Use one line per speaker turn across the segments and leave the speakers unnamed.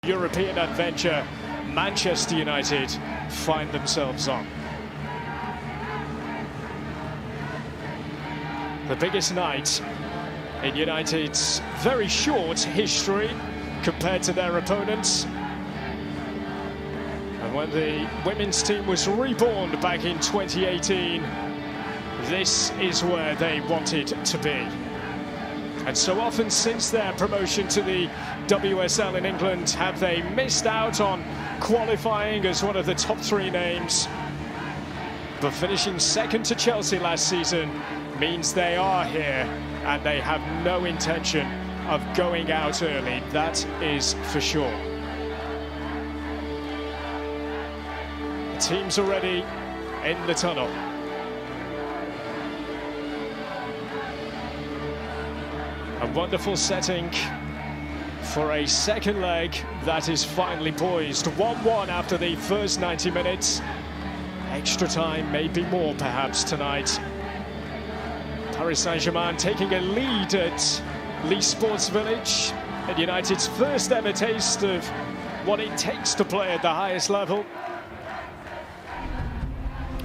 European adventure Manchester United find themselves on. The biggest night in United's very short history compared to their opponents. And when the women's team was reborn back in 2018, this is where they wanted to be. And so often since their promotion to the WSL in England have they missed out on qualifying as one of the top three names. But finishing second to Chelsea last season means they are here and they have no intention of going out early, that is for sure. The team's already in the tunnel. A wonderful setting for a second leg that is finally poised. 1-1 after the first 90 minutes. Extra time, maybe more perhaps tonight. Paris Saint-Germain taking a lead at Leeds Sports Village. And United's first ever taste of what it takes to play at the highest level.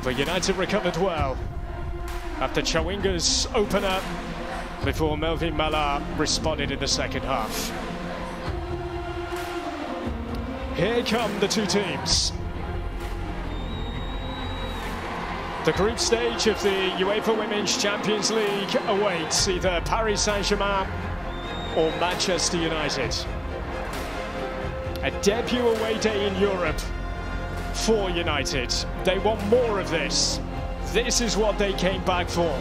But United recovered well after Chawinga's opener, before Melvin Mala responded in the second half. Here come the two teams. The group stage of the UEFA Women's Champions League awaits either Paris Saint-Germain or Manchester United. A debut away day in Europe for United. They want more of this. This is what they came back for.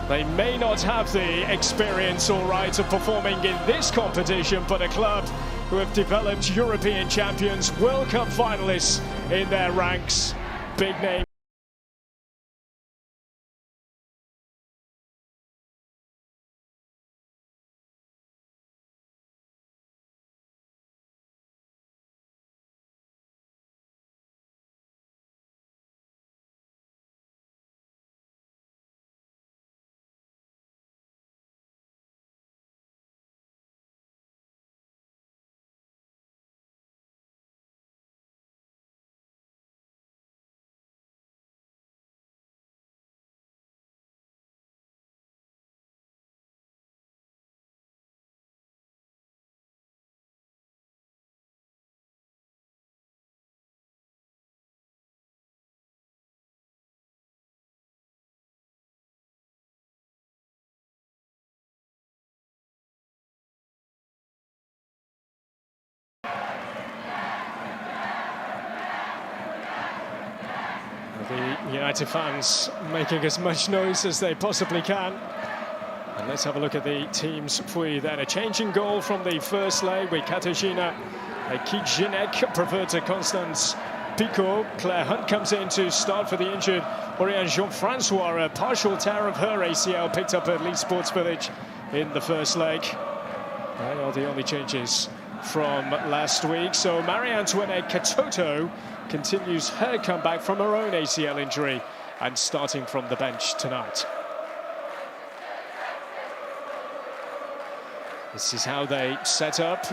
They may not have the experience or right of performing in this competition, but a club who have developed European champions, World Cup finalists in their ranks. Big name. The United fans making as much noise as they possibly can. And let's have a look at the teams for you then. A changing goal from the first leg with Katarzyna Kijzinek preferred to Constance Picot. Claire Hunt comes in to start for the injured Oriane Jean-Francois. A partial tear of her ACL picked up at Leeds Sports Village in the first leg. They are the only changes from last week. So Marie-Antoinette Katoto continues her comeback from her own ACL injury and starting from the bench tonight. This is how they set up.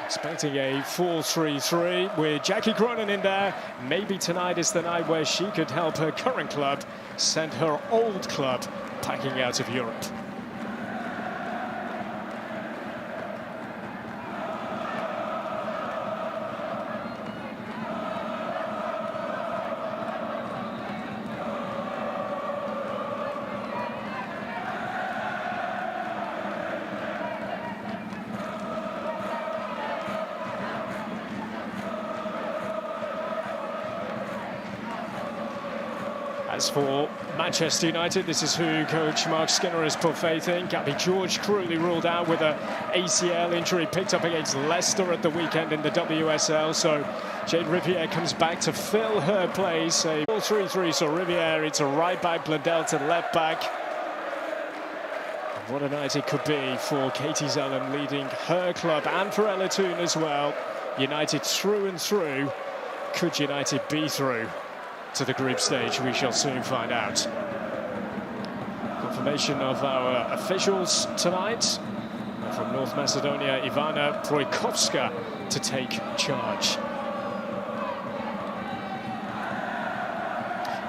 Expecting a 4-3-3 with Jackie Cronin in there. Maybe tonight is the night where she could help her current club send her old club packing out of Europe. As for Manchester United, this is who coach Mark Skinner has put faith in. Gabby George cruelly ruled out with an ACL injury picked up against Leicester at the weekend in the WSL. So Jade Riviere comes back to fill her place. A 4-3-3, so Riviere, it's a right back, Blundell to left back. And what a night it could be for Katie Zelem leading her club and for Ella Toone as well. United through and through. Could United be through to the group stage? We shall soon find out. Confirmation of our officials tonight. from North Macedonia, Ivana Projkovska, to take charge.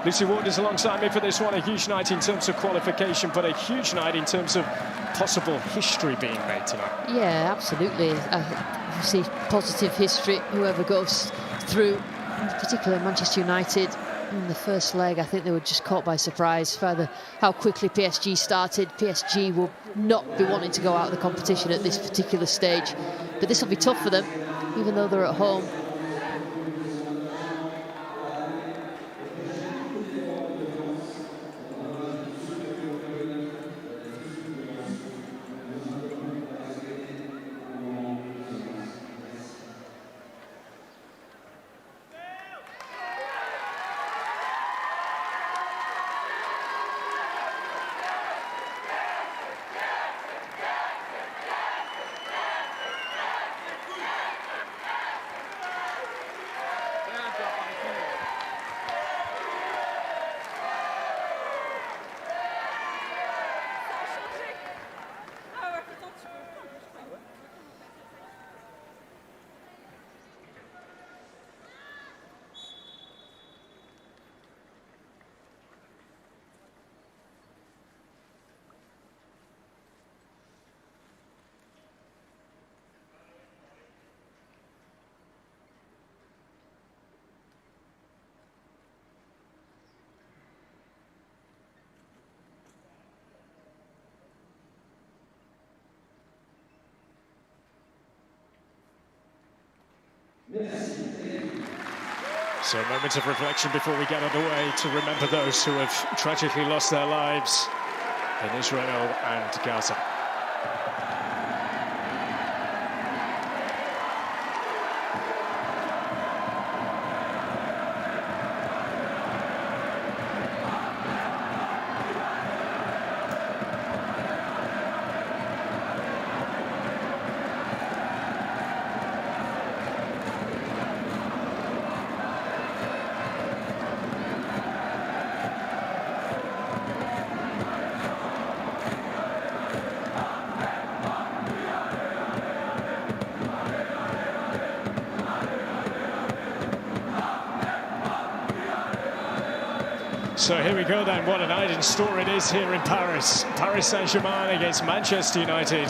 Lucy Ward is alongside me for this one. A huge night in terms of qualification, but a huge night in terms of possible history being made tonight.
Yeah, absolutely. You see positive history, whoever goes through, in particular Manchester United. In the first leg, I think they were just caught by surprise by how quickly PSG started. PSG will not be wanting to go out of the competition at this particular stage. But this will be tough for them, even though they're at home.
So a moment of reflection before we get underway to remember those who have tragically lost their lives in Israel and Gaza. So here we go then, what a night in store it is here in Paris. Paris Saint-Germain against Manchester United.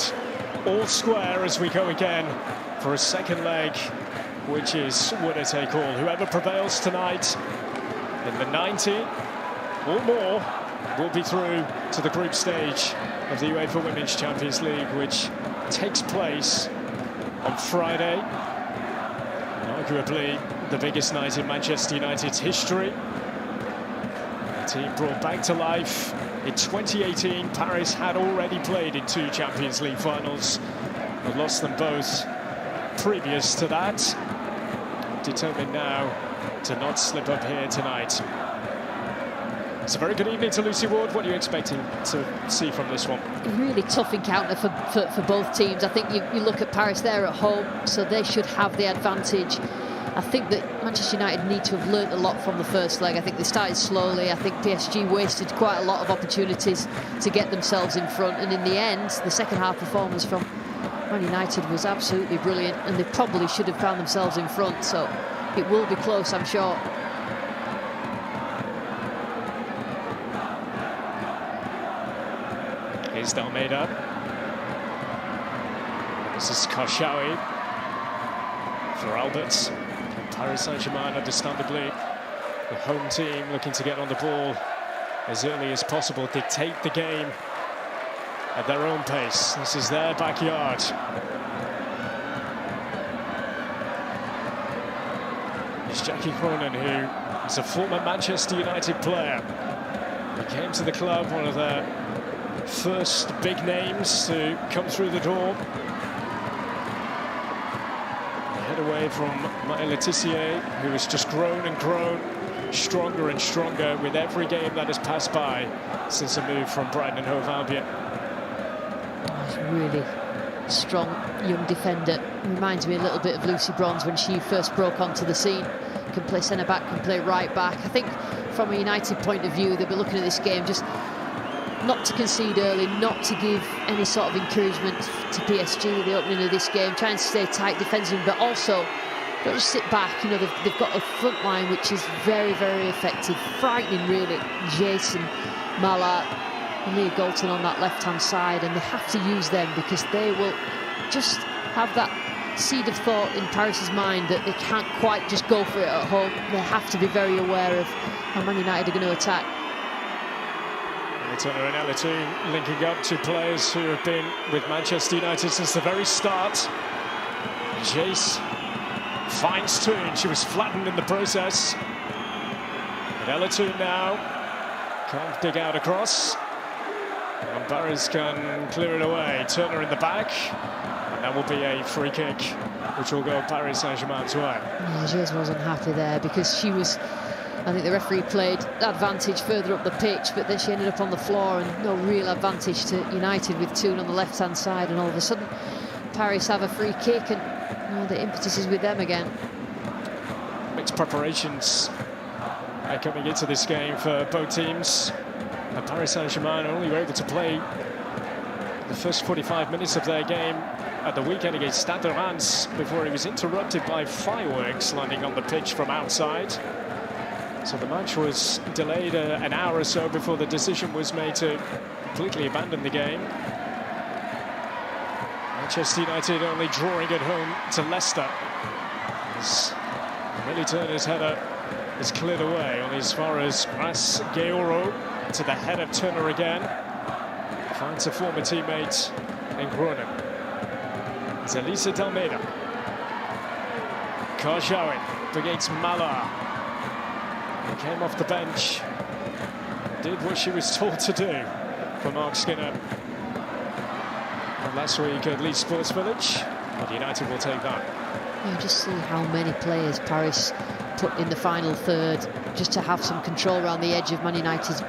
All square as we go again for a second leg, which is winner take all. Whoever prevails tonight in the 90 or more will be through to the group stage of the UEFA Women's Champions League, which takes place on Friday. And arguably the biggest night in Manchester United's history. Team brought back to life in 2018. Paris had already played in 2 Champions League finals and lost them both previous to that. Determined now to not slip up here tonight. It's a very good evening to Lucy Ward. What are you expecting to see from this one?
A really tough encounter for both teams. I think you look at Paris, they're at home, so they should have the advantage. I think that Manchester United need to have learnt a lot from the first leg. I think they started slowly. I think PSG wasted quite a lot of opportunities to get themselves in front. And in the end, the second half performance from Man United was absolutely brilliant. And they probably should have found themselves in front. So it will be close, I'm sure.
Here's Almeida. This is Karshawi for Alberts. Paris Saint-Germain, understandably, the home team looking to get on the ball as early as possible, dictate the game at their own pace. This is their backyard. It's Jackie Cronin, who is a former Manchester United player. He came to the club, one of their first big names to come through the door. Away from Maë Letitia, who has just grown and grown, stronger and stronger with every game that has passed by since a move from Brighton and Hove Albion.
He's a really strong young defender. Reminds me a little bit of Lucy Bronze when she first broke onto the scene. Can play centre-back, can play right-back. I think from a United point of view, they'll be looking at this game just not to concede early, not to give any sort of encouragement to PSG at the opening of this game, trying to stay tight defensively, but also don't just sit back. You know, they've got a front line which is very, very effective, frightening really. Jason, Mallard, and Leah Galton on that left-hand side, and they have to use them because they will just have that seed of thought in Paris's mind that they can't quite just go for it at home. They have to be very aware of how Man United are going to attack.
Turner and Ella Toon linking up, two players who have been with Manchester United since the very start. Jace finds Toon. She was flattened in the process. But Ella Toon now can't dig out across. And Paris can clear it away. Turner in the back. And that will be a free kick, which will go Paris Saint-Germain's way.
Yeah, Jace wasn't happy there because she was... I think the referee played advantage further up the pitch, but then she ended up on the floor and no real advantage to United with Toon on the left-hand side, and all of a sudden Paris have a free kick and the impetus is with them again.
Mixed preparations coming into this game for both teams. And Paris Saint-Germain only were able to play the first 45 minutes of their game at the weekend against Stade de Reims before it was interrupted by fireworks landing on the pitch from outside. So the match was delayed an hour or so before the decision was made to completely abandon the game. Manchester United only drawing at home to Leicester, as Millie Turner's header is cleared away on as far as Ras Georo to the head of Turner again. Finds a former teammate in Groningen. It's Elisa Dalmeida. Karjawi against Mala. He came off the bench, did what she was told to do for Mark Skinner. And last week at Leeds Sports Village, but United will take that.
You just see how many players Paris put in the final third just to have some control around the edge of Man United's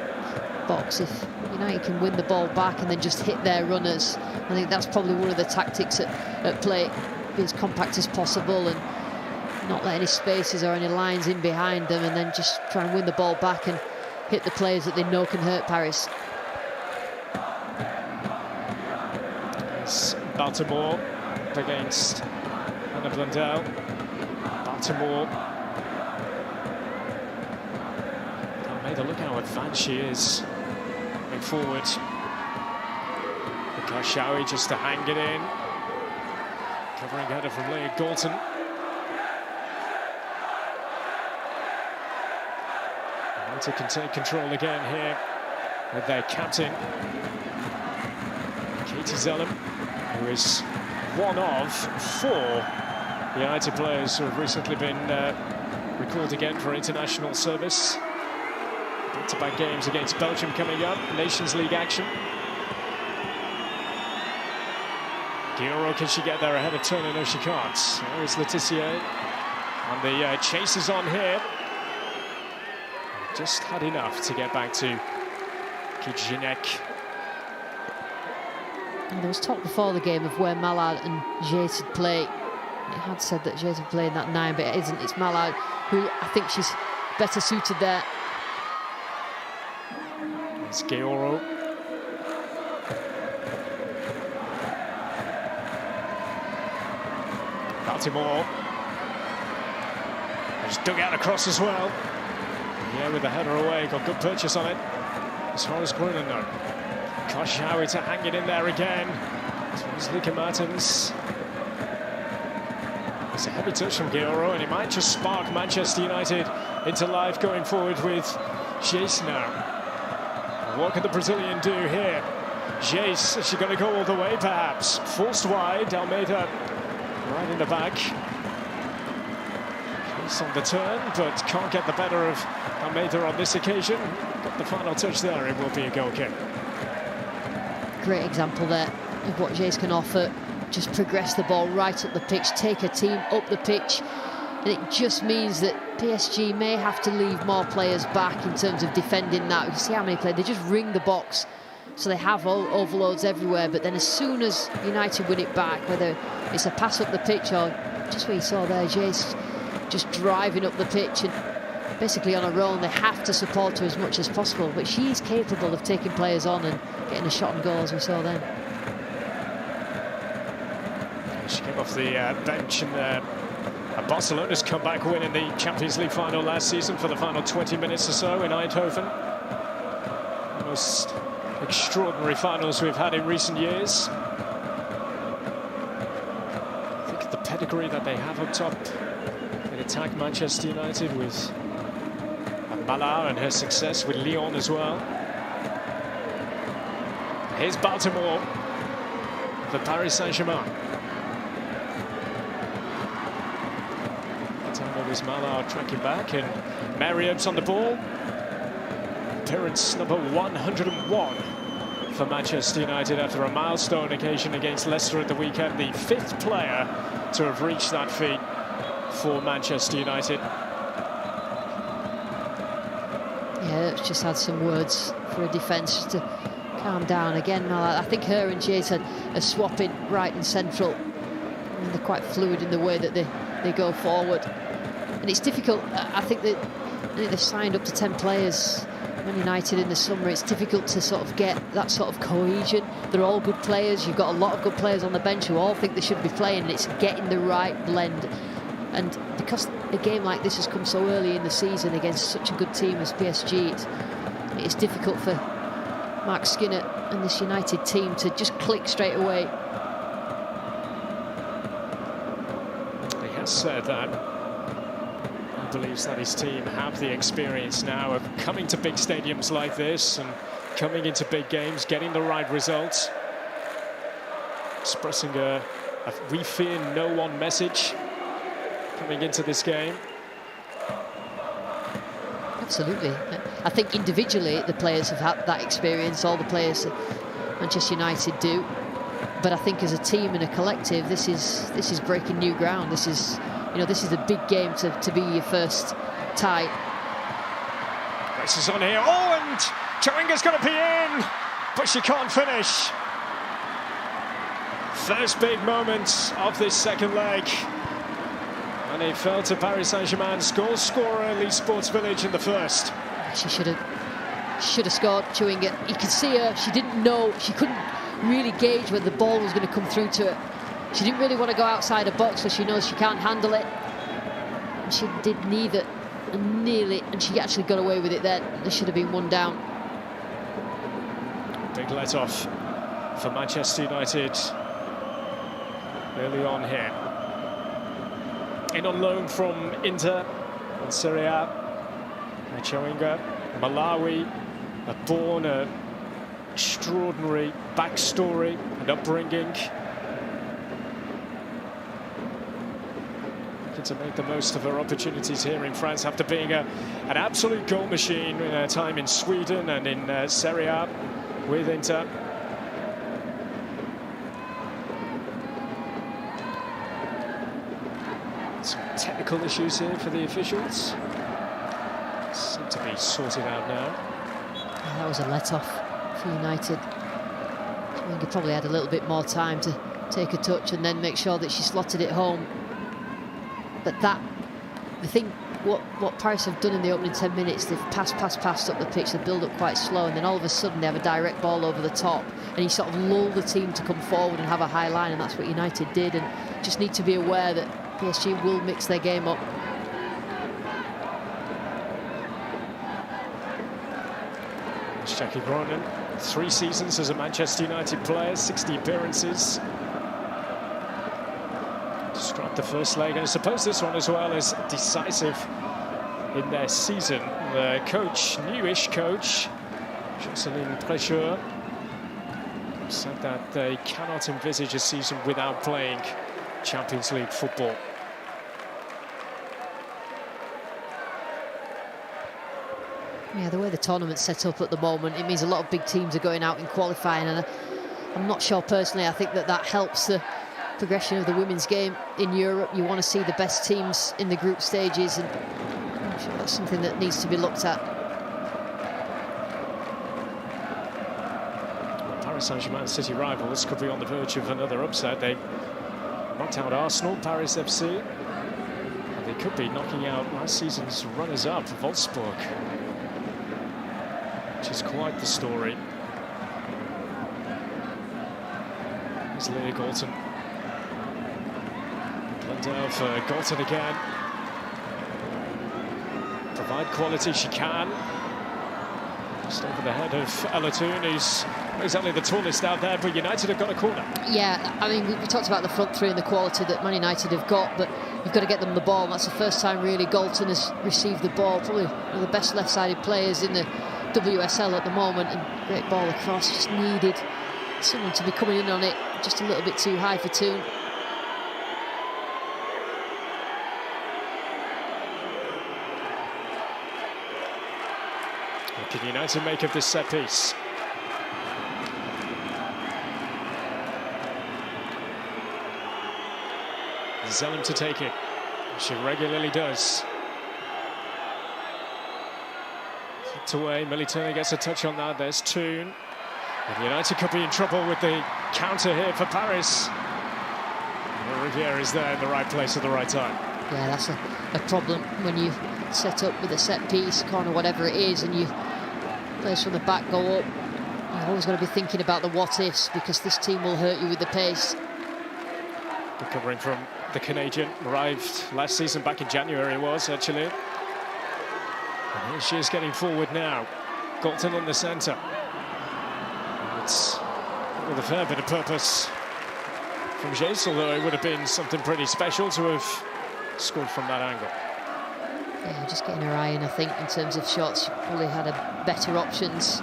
box. If United can win the ball back and then just hit their runners, I think that's probably one of the tactics at play. Be as compact as possible and not let any spaces or any lines in behind them, and then just try and win the ball back and hit the players that they know can hurt Paris.
It's Baltimore against Anna Blundell. Baltimore. Made a look how advanced she is. Coming forward. Karshawi just to hang it in. Covering header from Leah Galton. United can take control again here with their captain, Katie Zellum, who is one of 4 United players who have recently been recalled again for international service. Back-to-back games against Belgium coming up, Nations League action. Guillaume, can she get there ahead of Turner? No, she can't. There is Letitia, and the chase is on here. Just had enough to get back to Kijzinek.
There was talk before the game of where Mallard and Jace would play. It had said that Jace would play in that 9, but it isn't. It's Mallard who I think she's better suited there.
It's Georo. Baltimore. Just dug out across as well. Yeah, with the header away, got good purchase on it. As far as Groningen though. Koshawi to hang it in there again. As far as Luca Martins. It's a heavy touch from Georo, and it might just spark Manchester United into life going forward with Jace now. What can the Brazilian do here? Jace, is she going to go all the way perhaps? Forced wide, Almeida right in the back. Jace on the turn, but can't get the better of Almeida on this occasion. Got the final touch there, it will be a goal kick.
Great example there of what Jace can offer. Just progress the ball right up the pitch, take a team up the pitch, and it just means that PSG may have to leave more players back in terms of defending that. You can see how many players, they just ring the box, so they have overloads everywhere, but then as soon as United win it back, whether it's a pass up the pitch or just what you saw there, Jace just driving up the pitch and basically on her own. They have to support her as much as possible, but she's capable of taking players on and getting a shot on goal, as we saw then.
She came off the bench, and Barcelona's comeback win in the Champions League final last season for the final 20 minutes or so in Eindhoven. The most extraordinary finals we've had in recent years. I think the pedigree that they have up top in attack, Manchester United, with Mala and her success with Lyon as well. Here's Baltimore for Paris Saint-Germain. Mallard tracking back, and Mariam's on the ball. Appearance number 101 for Manchester United after a milestone occasion against Leicester at the weekend. The 5th player to have reached that feat for Manchester United.
Yeah, it's just had some words for a defence to calm down again. Mallard, I think her and Jade are swapping right and central, and they're quite fluid in the way that they go forward. And it's difficult. I think they've signed up to 10 players, Man United, in the summer. It's difficult to sort of get that sort of cohesion. They're all good players. You've got a lot of good players on the bench who all think they should be playing, and it's getting the right blend. And because a game like this has come so early in the season against such a good team as PSG, it's difficult for Mark Skinner and this United team to just click straight away.
He has said that believes that his team have the experience now of coming to big stadiums like this and coming into big games, getting the right results, expressing a "we fear no one" message coming into this game.
Absolutely. I think individually the players have had that experience, all the players at Manchester United do, but I think as a team and a collective, this is breaking new ground. This is, you know, this is a big game to be your first tie.
Race is on here. Oh, and Chiringa's going to be in, but she can't finish. First big moment of this second leg. And it fell to Paris Saint-Germain's goal scorer, Lee Sports Village, in the first.
She should have scored, Chiringa. You could see her. She didn't know. She couldn't really gauge whether the ball was going to come through to her. She didn't really want to go outside her box, so she knows she can't handle it. And she did neither, and nearly, and she actually got away with it then. There should have been one down.
Big let-off for Manchester United early on here. In on loan from Inter and Serie A, Chiringa, Malawi, born an extraordinary backstory and upbringing. To make the most of her opportunities here in France after being an absolute goal machine in her time in Sweden and in Serie A with Inter. Some technical issues here for the officials. Seem to be sorted out now.
Yeah, that was a let-off for United. I think he probably had a little bit more time to take a touch and then make sure that she slotted it home. But the thing, what Paris have done in the opening 10 minutes, they've passed up the pitch, they build up quite slow, and then all of a sudden they have a direct ball over the top, and you sort of lull the team to come forward and have a high line, and that's what United did, and just need to be aware that PSG will mix their game up.
It's Jackie Groningen, 3 seasons as a Manchester United player, 60 appearances. Described the first leg, and I suppose this one as well is decisive in their season. The coach, newish coach, Jocelyn Precheur, said that they cannot envisage a season without playing Champions League football.
Yeah, the way the tournament's set up at the moment, it means a lot of big teams are going out in qualifying, and I'm not sure personally, I think that helps the progression of the women's game in Europe. You want to see the best teams in the group stages, and I'm sure that's something that needs to be looked at.
Paris Saint-Germain City rivals could be on the verge of another upset. They knocked out Arsenal, Paris FC, at They could be knocking out last season's runners-up, Wolfsburg, which is quite the story. Here's Leah Galton. Blundell for Galton again. Provide quality she can. Just over the head of Ella Toon, who's not exactly the tallest out there, but United have got a corner.
Yeah, I mean, we talked about the front three and the quality that Man United have got, but you've got to get them the ball. And that's the first time really Galton has received the ball. Probably one of the best left-sided players in the WSL at the moment, and great ball across. Just needed someone to be coming in on it just a little bit too high for Toon.
What can United make of this set piece? Zellum to take it. She regularly does. Flipped away. Millie Turner gets a touch on that. There's Toon. And United could be in trouble with the counter here for Paris. Riviere is there in the right place at the right time.
Yeah, that's a problem when you set up with a set piece, corner, whatever it is, and you players from the back go up. You've always got to be thinking about the what-ifs, because this team will hurt you with the pace.
Recovering from the Canadian, arrived last season, back in January it was, actually. And here she is getting forward now. Galton in the centre. It's with a fair bit of purpose from Jace, although it would have been something pretty special to have scored from that angle.
Yeah, just getting her eye in, I think, in terms of shots. She probably had a better options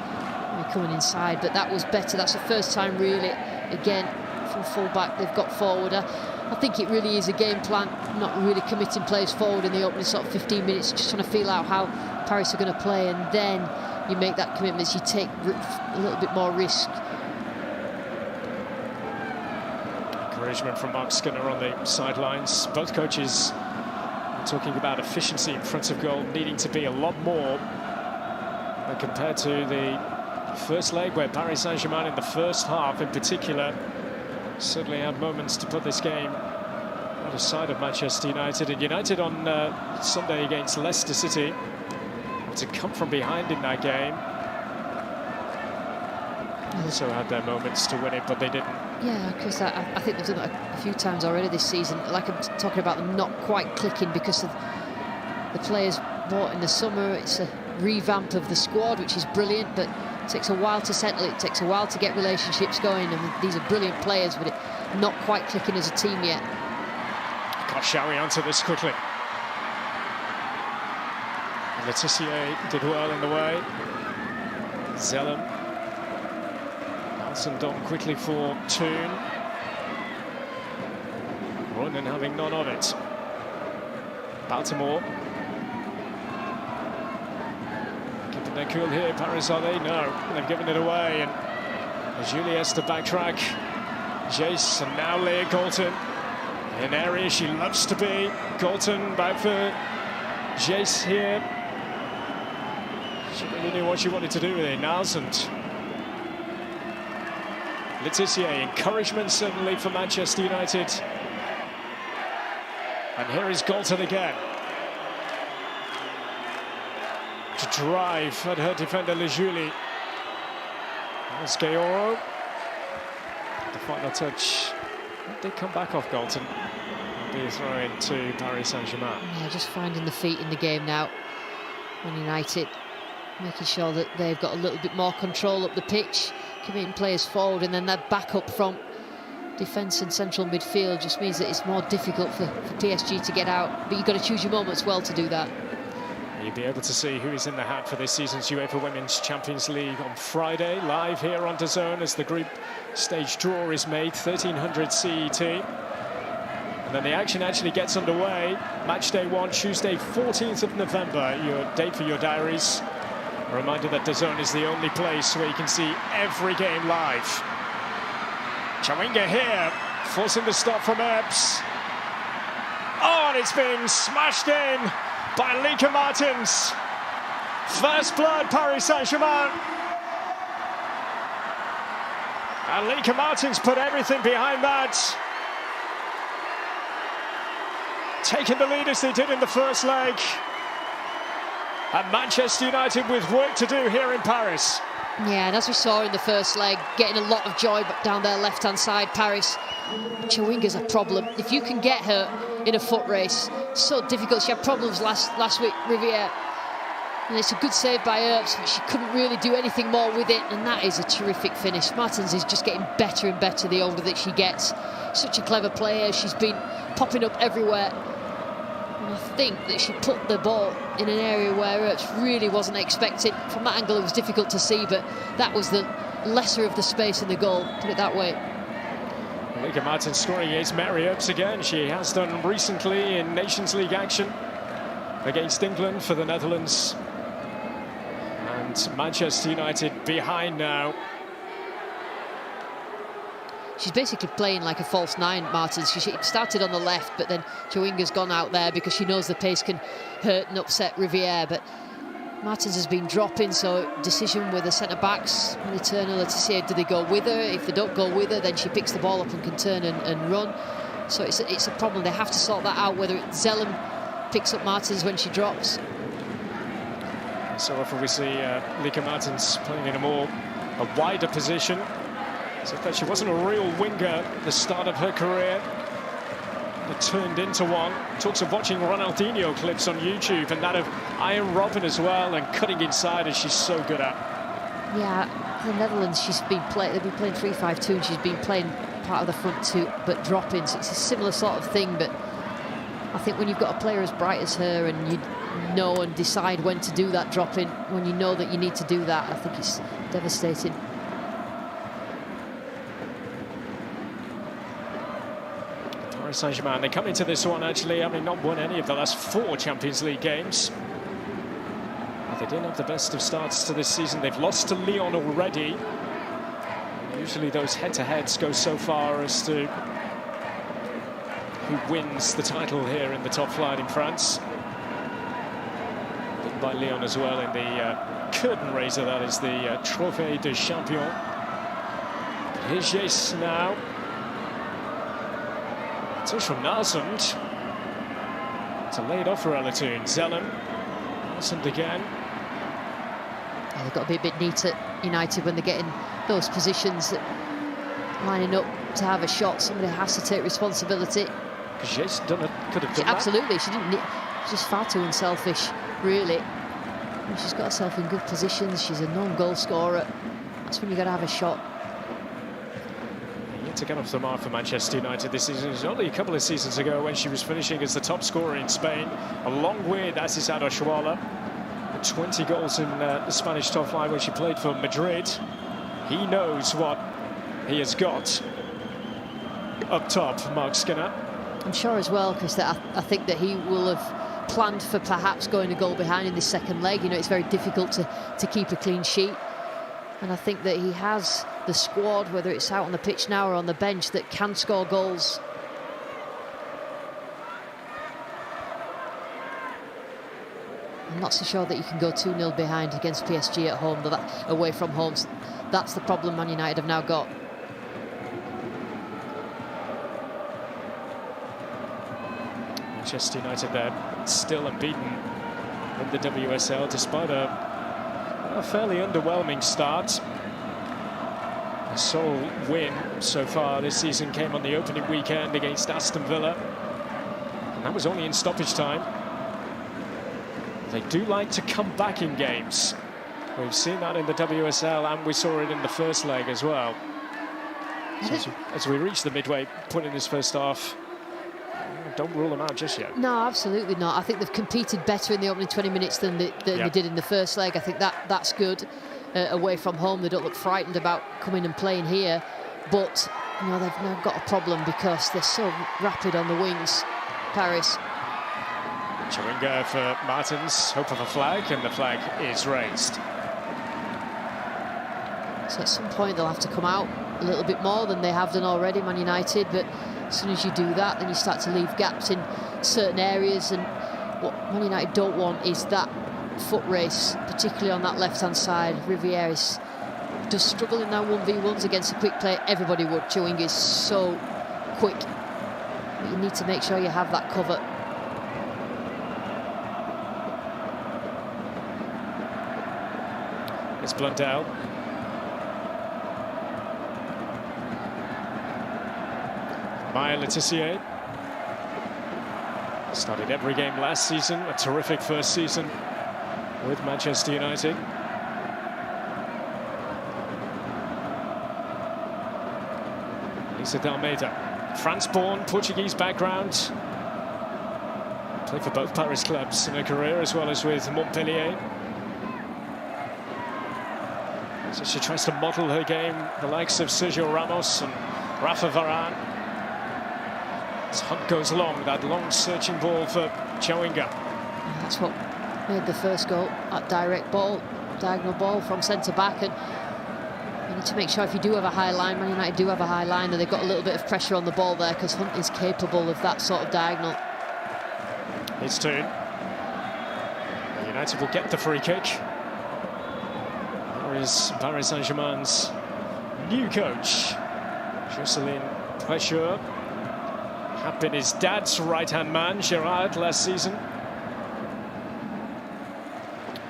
coming inside, but that was better. That's the first time, really, again, from full-back they've got forward. I think it really is a game plan, not really committing players forward in the opening sort of 15 minutes, just trying to feel out how Paris are going to play, and then you make that commitment, so you take a little bit more risk.
Encouragement from Mark Skinner on the sidelines. Both coaches are talking about efficiency in front of goal needing to be a lot more compared to the first leg, where Paris Saint-Germain in the first half in particular certainly had moments to put this game out of sight of Manchester United. And United on Sunday against Leicester City had to come from behind in that game. Also had their moments to win it, but they didn't.
Yeah, because I think they've done that a few times already this season. Like I'm talking about them not quite clicking because of the players bought in the summer. It's a revamp of the squad, which is brilliant, but it takes a while to settle it. It takes a while to get relationships going, and these are brilliant players, but not quite clicking as a team yet.
Gosh, shall we answer this quickly? Letitia did well in the way. Zellum. Nelson done quickly for Toon. Ronan having none of it. Baltimore. Keeping their cool here. Paris, are they? No. They've given it away. And Julie has to backtrack. Jace and now Leah Galton. In area she loves to be. Galton back for Jace here. She really knew what she wanted to do with it. Nalsand. Letitia, encouragement certainly for Manchester United. And here is Galton again. To drive at her defender, Lejulie. There's Gayoro. The final touch. It did come back off Galton. Be a throw in to Paris Saint-Germain.
Yeah, just finding the feet in the game now. Man United making sure that they've got a little bit more control up the pitch, committing players forward, and then that back up front defence and central midfield just means that it's more difficult for PSG to get out. But you've got to choose your moments well to do that.
You'll be able to see who is in the hat for this season's UEFA Women's Champions League on Friday, live here on Dazn as the group stage draw is made, 1300 CET. And then the action actually gets underway. Match day 1, Tuesday, 14th of November, your date for your diaries. A reminder that Dazn is the only place where you can see every game live. Chawinga here, forcing the stop from Ebbs. Oh, and it's been smashed in by Lika Martins. First blood, Paris Saint-Germain. And Lika Martins put everything behind that. taking the lead as they did in the first leg. And Manchester United with work to do here in Paris.
Yeah, and as we saw in the first leg, getting a lot of joy down their left-hand side, Paris. Chawinga's a problem. If you can get her in a foot race, so difficult. She had problems last week, Ricevere. And it's a good save by Earps, but she couldn't really do anything more with it, and that is a terrific finish. Martins is just getting better and better the older that she gets. Such a clever player. She's been popping up everywhere. And I think that she put the ball in an area where Earps really wasn't expected. From that angle, it was difficult to see, but that was the lesser of the space in the goal, put it that way.
Lieke Martens scoring against Mary Earps again. She has done recently in Nations League action against England for the Netherlands. And Manchester United behind now.
She's basically playing like a false nine, Martins. She started on the left, but then Chawinga's gone out there because she knows the pace can hurt and upset Ricevere. But Martins has been dropping, so decision with the centre-backs in the turn to see do they go with her. If they don't go with her, then she picks the ball up and can turn and run. So it's a problem. They have to sort that out, whether Zellem picks up Martins when she drops.
So often we see Lieke Martens playing in a wider position. So that she wasn't a real winger at the start of her career. It turned into one. Talks of watching Ronaldinho clips on YouTube and that of Iron Robin as well, and cutting inside as she's so good at.
Yeah, the Netherlands, they've been playing 3-5-2 and she's been playing part of the front two, but dropping. So it's a similar sort of thing, but I think when you've got a player as bright as her and you know and decide when to do that drop-in, when you know that you need to do that, I think it's devastating.
Paris Saint-Germain, they come into this one actually having not won any of the last 4 Champions League games. Well, they didn't have the best of starts to this season. They've lost to Lyon already. Usually those head-to-heads go so far as to who wins the title here in the top flight in France. Beaten by Lyon as well in the curtain raiser, that is the Trophée de Champion. Here's Jace now. Touch from Narsund. To lay it off for Elatoon. Zellem. Narsund again.
Yeah, they've got to be a bit neat at United when they get in those positions, that lining up to have a shot. Somebody has to take responsibility.
Jace could have done
absolutely, she didn't. She's just far too unselfish, really. And she's got herself in good positions. She's a known goal scorer. That's when you've got to have a shot.
To get off the mark for Manchester United this season. It was only a couple of seasons ago when she was finishing as the top scorer in Spain, along with Aziza Oshuala. 20 goals in the Spanish top flight when she played for Madrid. He knows what he has got up top, Mark Skinner.
I'm sure as well, because I think that he will have planned for perhaps going a goal behind in this second leg. You know, it's very difficult to keep a clean sheet. And I think that he has the squad, whether it's out on the pitch now or on the bench, that can score goals. I'm not so sure that you can go 2-0 behind against PSG at home, but away from home, that's the problem Man United have now got.
Manchester United there, still unbeaten in the WSL, despite a fairly underwhelming start. The sole win so far this season came on the opening weekend against Aston Villa, and that was only in stoppage time. They do like to come back in games. We've seen that in the WSL, and we saw it in the first leg as well. So as we reach the midway point in this first half, don't rule them out just yet.
No, absolutely not. I think they've competed better in the opening 20 minutes than they did in the first leg. I think that's good. Away from home, they don't look frightened about coming and playing here. But, you know, they've now got a problem because they're so rapid on the wings, Paris.
Chawinga for Martins, hope of a flag, and the flag is raised.
So at some point they'll have to come out a little bit more than they have done already, Man United. But as soon as you do that, then you start to leave gaps in certain areas. And what Man United don't want is that foot race, particularly on that left-hand side. Ricevere does struggle in now 1v1s against a quick play. Everybody would. Chawinga is so quick. But you need to make sure you have that cover.
It's Blundell. Maya Letitia. Started every game last season. A terrific first season with Manchester United. Lisa Dalmeida, France-born, Portuguese background. Played for both Paris clubs in her career, as well as with Montpellier. So she tries to model her game, the likes of Sergio Ramos and Rafa Varane. As Hunt goes long, that long searching ball for Chawinga.
That's what made the first goal, that direct ball, diagonal ball from centre-back. And you need to make sure if you do have a high line, Man United do have a high line, and they've got a little bit of pressure on the ball there, because Hunt is capable of that sort of diagonal.
It's turn. United will get the free kick. There is Paris Saint-Germain's new coach, Jocelyn Pressure. Had been his dad's right-hand man, Gerard, last season.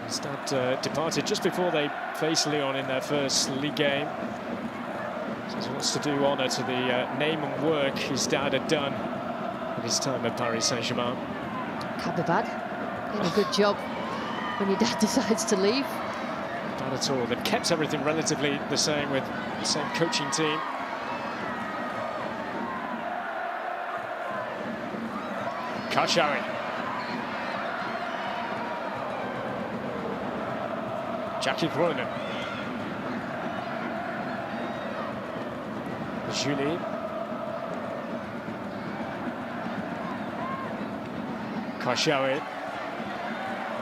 His dad departed just before they faced Lyon in their first league game. So he wants to do honour to the name and work his dad had done at his time at Paris Saint-Germain.
Can't be bad. Doing a good job when your dad decides to leave.
Not at all. They've kept everything relatively the same with the same coaching team. Kashawi. Jackie Cronin. Julie. Kashawi.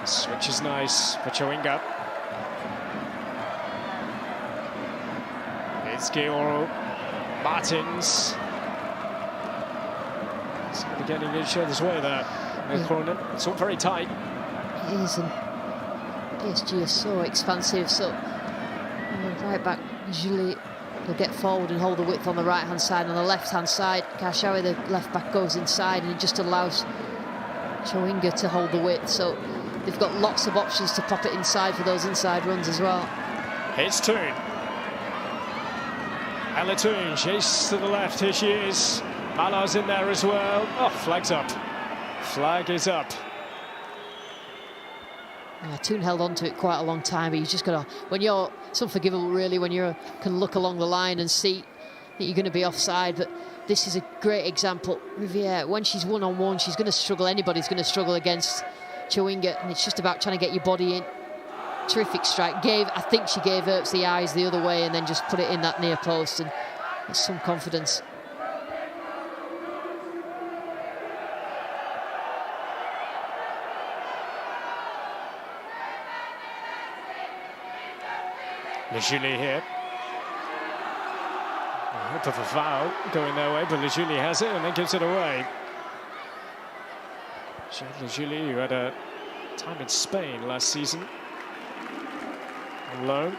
Switch is nice for Chawinga. It's Guillaume Martins. Getting each other's way there. Cronin. It's all very tight.
It is, and PSG is so expansive. So right back, Julie will get forward and hold the width on the right-hand side. On the left-hand side, Kashawi, the left back, goes inside, and it just allows Chawinga to hold the width. So they've got lots of options to pop it inside for those inside runs as well.
It's Toon. Ella Toon, chase to the left. Here she is. Mallard's in there as well. Oh, flag's up. Flag is up.
Toon held on to it quite a long time, but you just got to, when you're, it's unforgivable really when you can look along the line and see that you're going to be offside. But this is a great example. Riviere, when she's one-on-one, she's going to struggle. Anybody's going to struggle against Chawinga, and it's just about trying to get your body in. Terrific strike. I think she gave Earps the eyes the other way and then just put it in that near post, and that's some confidence.
Le Julie here. I hope of a foul going their way, but Le Julie has it and then gives it away. Le Julie, who had a time in Spain last season on loan.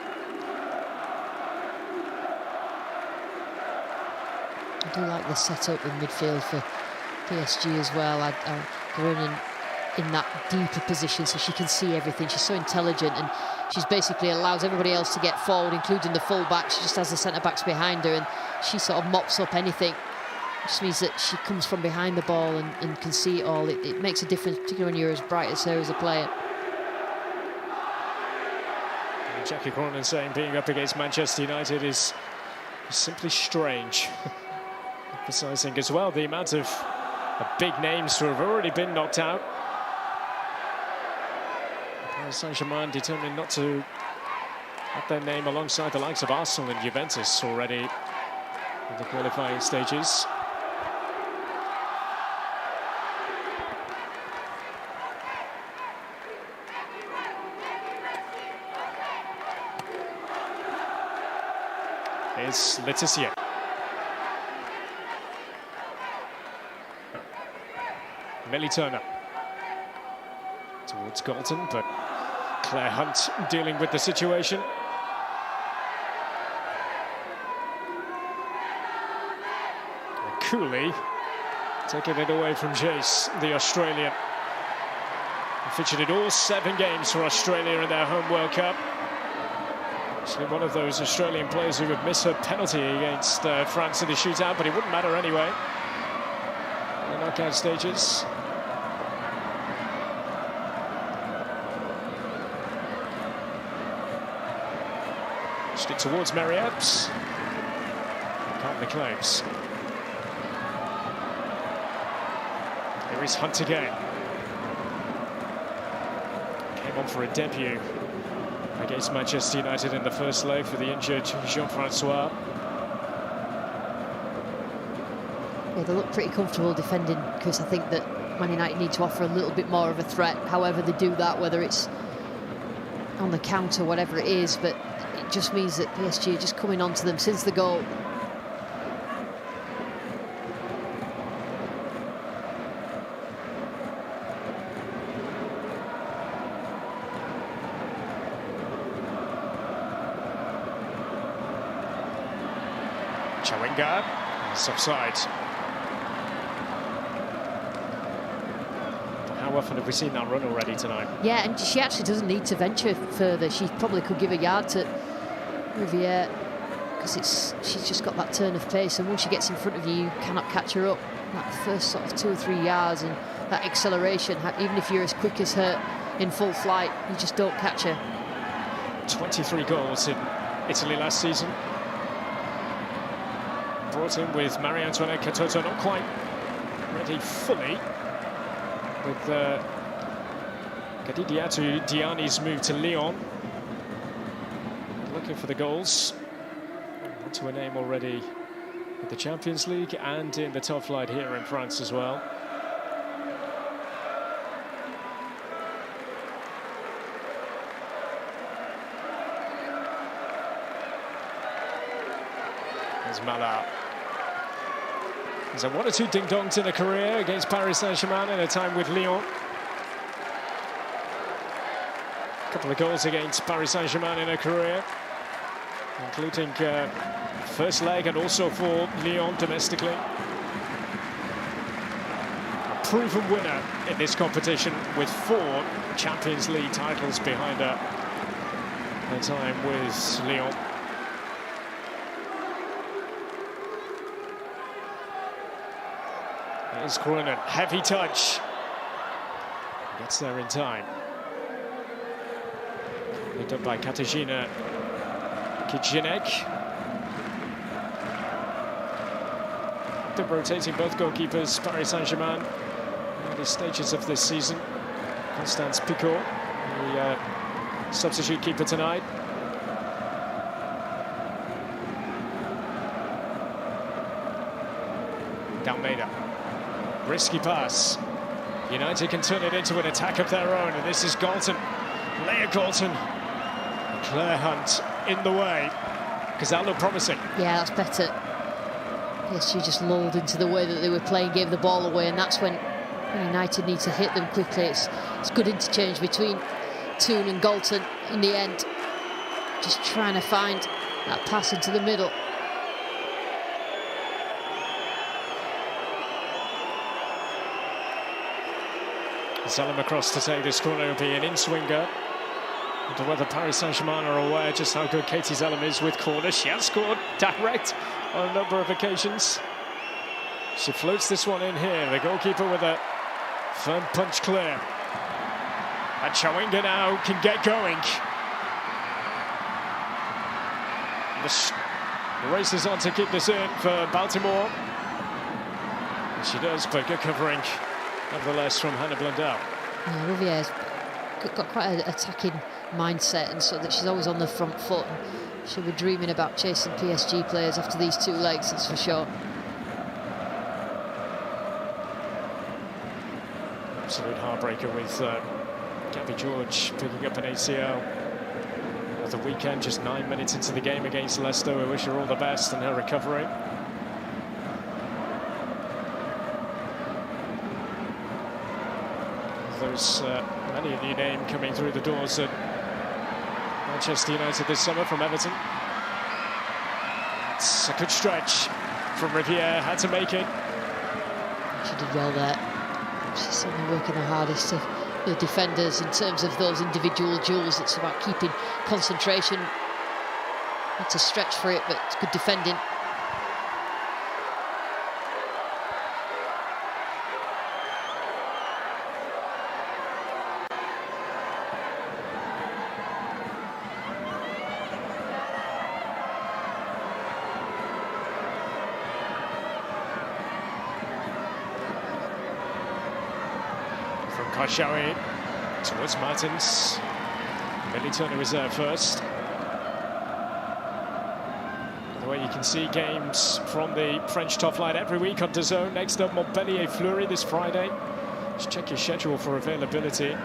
I do like the setup in midfield for PSG as well. They're in that deeper position so she can see everything. She's so intelligent, and she's basically allows everybody else to get forward, including the full-back. She just has the centre-backs behind her, and she sort of mops up anything. It just means that she comes from behind the ball and can see it all. It makes a difference, particularly when you're as bright as her as a player.
And Jackie Cronin saying being up against Manchester United is simply strange. Emphasising as well the amount of big names who have already been knocked out. Paris Saint-Germain determined not to have their name alongside the likes of Arsenal and Juventus already in the qualifying stages. Here's Laetitia. Millie Turner towards Galton, but Claire Hunt dealing with the situation. And Cooley taking it away from Jace, the Australian. He featured in all 7 games for Australia in their home World Cup. Actually, one of those Australian players who would miss her penalty against France in the shootout, but it wouldn't matter anyway. In the knockout stages. Stick towards Mariette. Can't be claims. Here is Hunt again. Came on for a debut against Manchester United in the first leg for the injured Jean-Francois.
Yeah, they look pretty comfortable defending, Chris. I think that Man United need to offer a little bit more of a threat. However they do that, whether it's on the counter, whatever it is, but it just means that PSG are just coming onto them since the goal.
Chawinga, it's offside. How often have we seen that run already tonight?
Yeah, and she actually doesn't need to venture further. She probably could give a yard to Ricevere, because she's just got that turn of pace, and once she gets in front of you, you cannot catch her up. That first sort of 2 or 3 yards and that acceleration, even if you're as quick as her in full flight, you just don't catch her.
23 goals in Italy last season. Brought in with Marie-Antoinette Katoto, not quite ready fully with Kadidiatou Diani's move to Lyon. Looking for the goals. To a name already in the Champions League and in the top flight here in France as well. There's Mala. There's a 1 or 2 ding-dongs in a career against Paris Saint-Germain in a time with Lyon. A couple of goals against Paris Saint-Germain in her career, including first leg and also for Lyon domestically. A proven winner in this competition with 4 Champions League titles behind her. Her time with Lyon. Here's Kroenen, heavy touch. Gets there in time. Picked up by Katarzyna Kijinek. Rotating both goalkeepers, Paris Saint-Germain, in the stages of this season. Constance Picot, the substitute keeper tonight. Dalmeida. Risky pass. United can turn it into an attack of their own, and this is Galton. Leah Galton. Claire Hunt in the way, because that looked promising.
Yeah, that's better. Yes, she just lulled into the way that they were playing, gave the ball away, and that's when United need to hit them quickly. It's good interchange between Toon and Galton in the end. Just trying to find that pass into the middle.
Zellem across to take this corner, will be an in-swinger. I wonder whether Paris Saint-Germain are aware just how good Katie Zellem is with corners. She has scored direct on a number of occasions. She floats this one in here. The goalkeeper with a firm punch clear. And Chawinga now can get going. The race is on to keep this in for Baltimore. And she does, but good covering, nevertheless, from Hannah Blundell.
Yeah, Rivier's got quite an attacking mindset, and so that she's always on the front foot. And she'll be dreaming about chasing PSG players after these 2 legs, that's for sure.
Absolute heartbreaker with Gabby George picking up an ACL at the weekend, just 9 minutes into the game against Leicester. We wish her all the best in her recovery. There's many a new name coming through the doors at Manchester United this summer from Everton. It's a good stretch from Riviere, had to make it.
She did well there. She's certainly working the hardest of the defenders in terms of those individual duels. It's about keeping concentration Had to stretch for it, but it's good defending.
Showing towards Martins. Millie Turner reserve first. By the way, you can see games from the French top flight every week on Dazn. Next up, Montpellier Fleury this Friday. Just check your schedule for availability.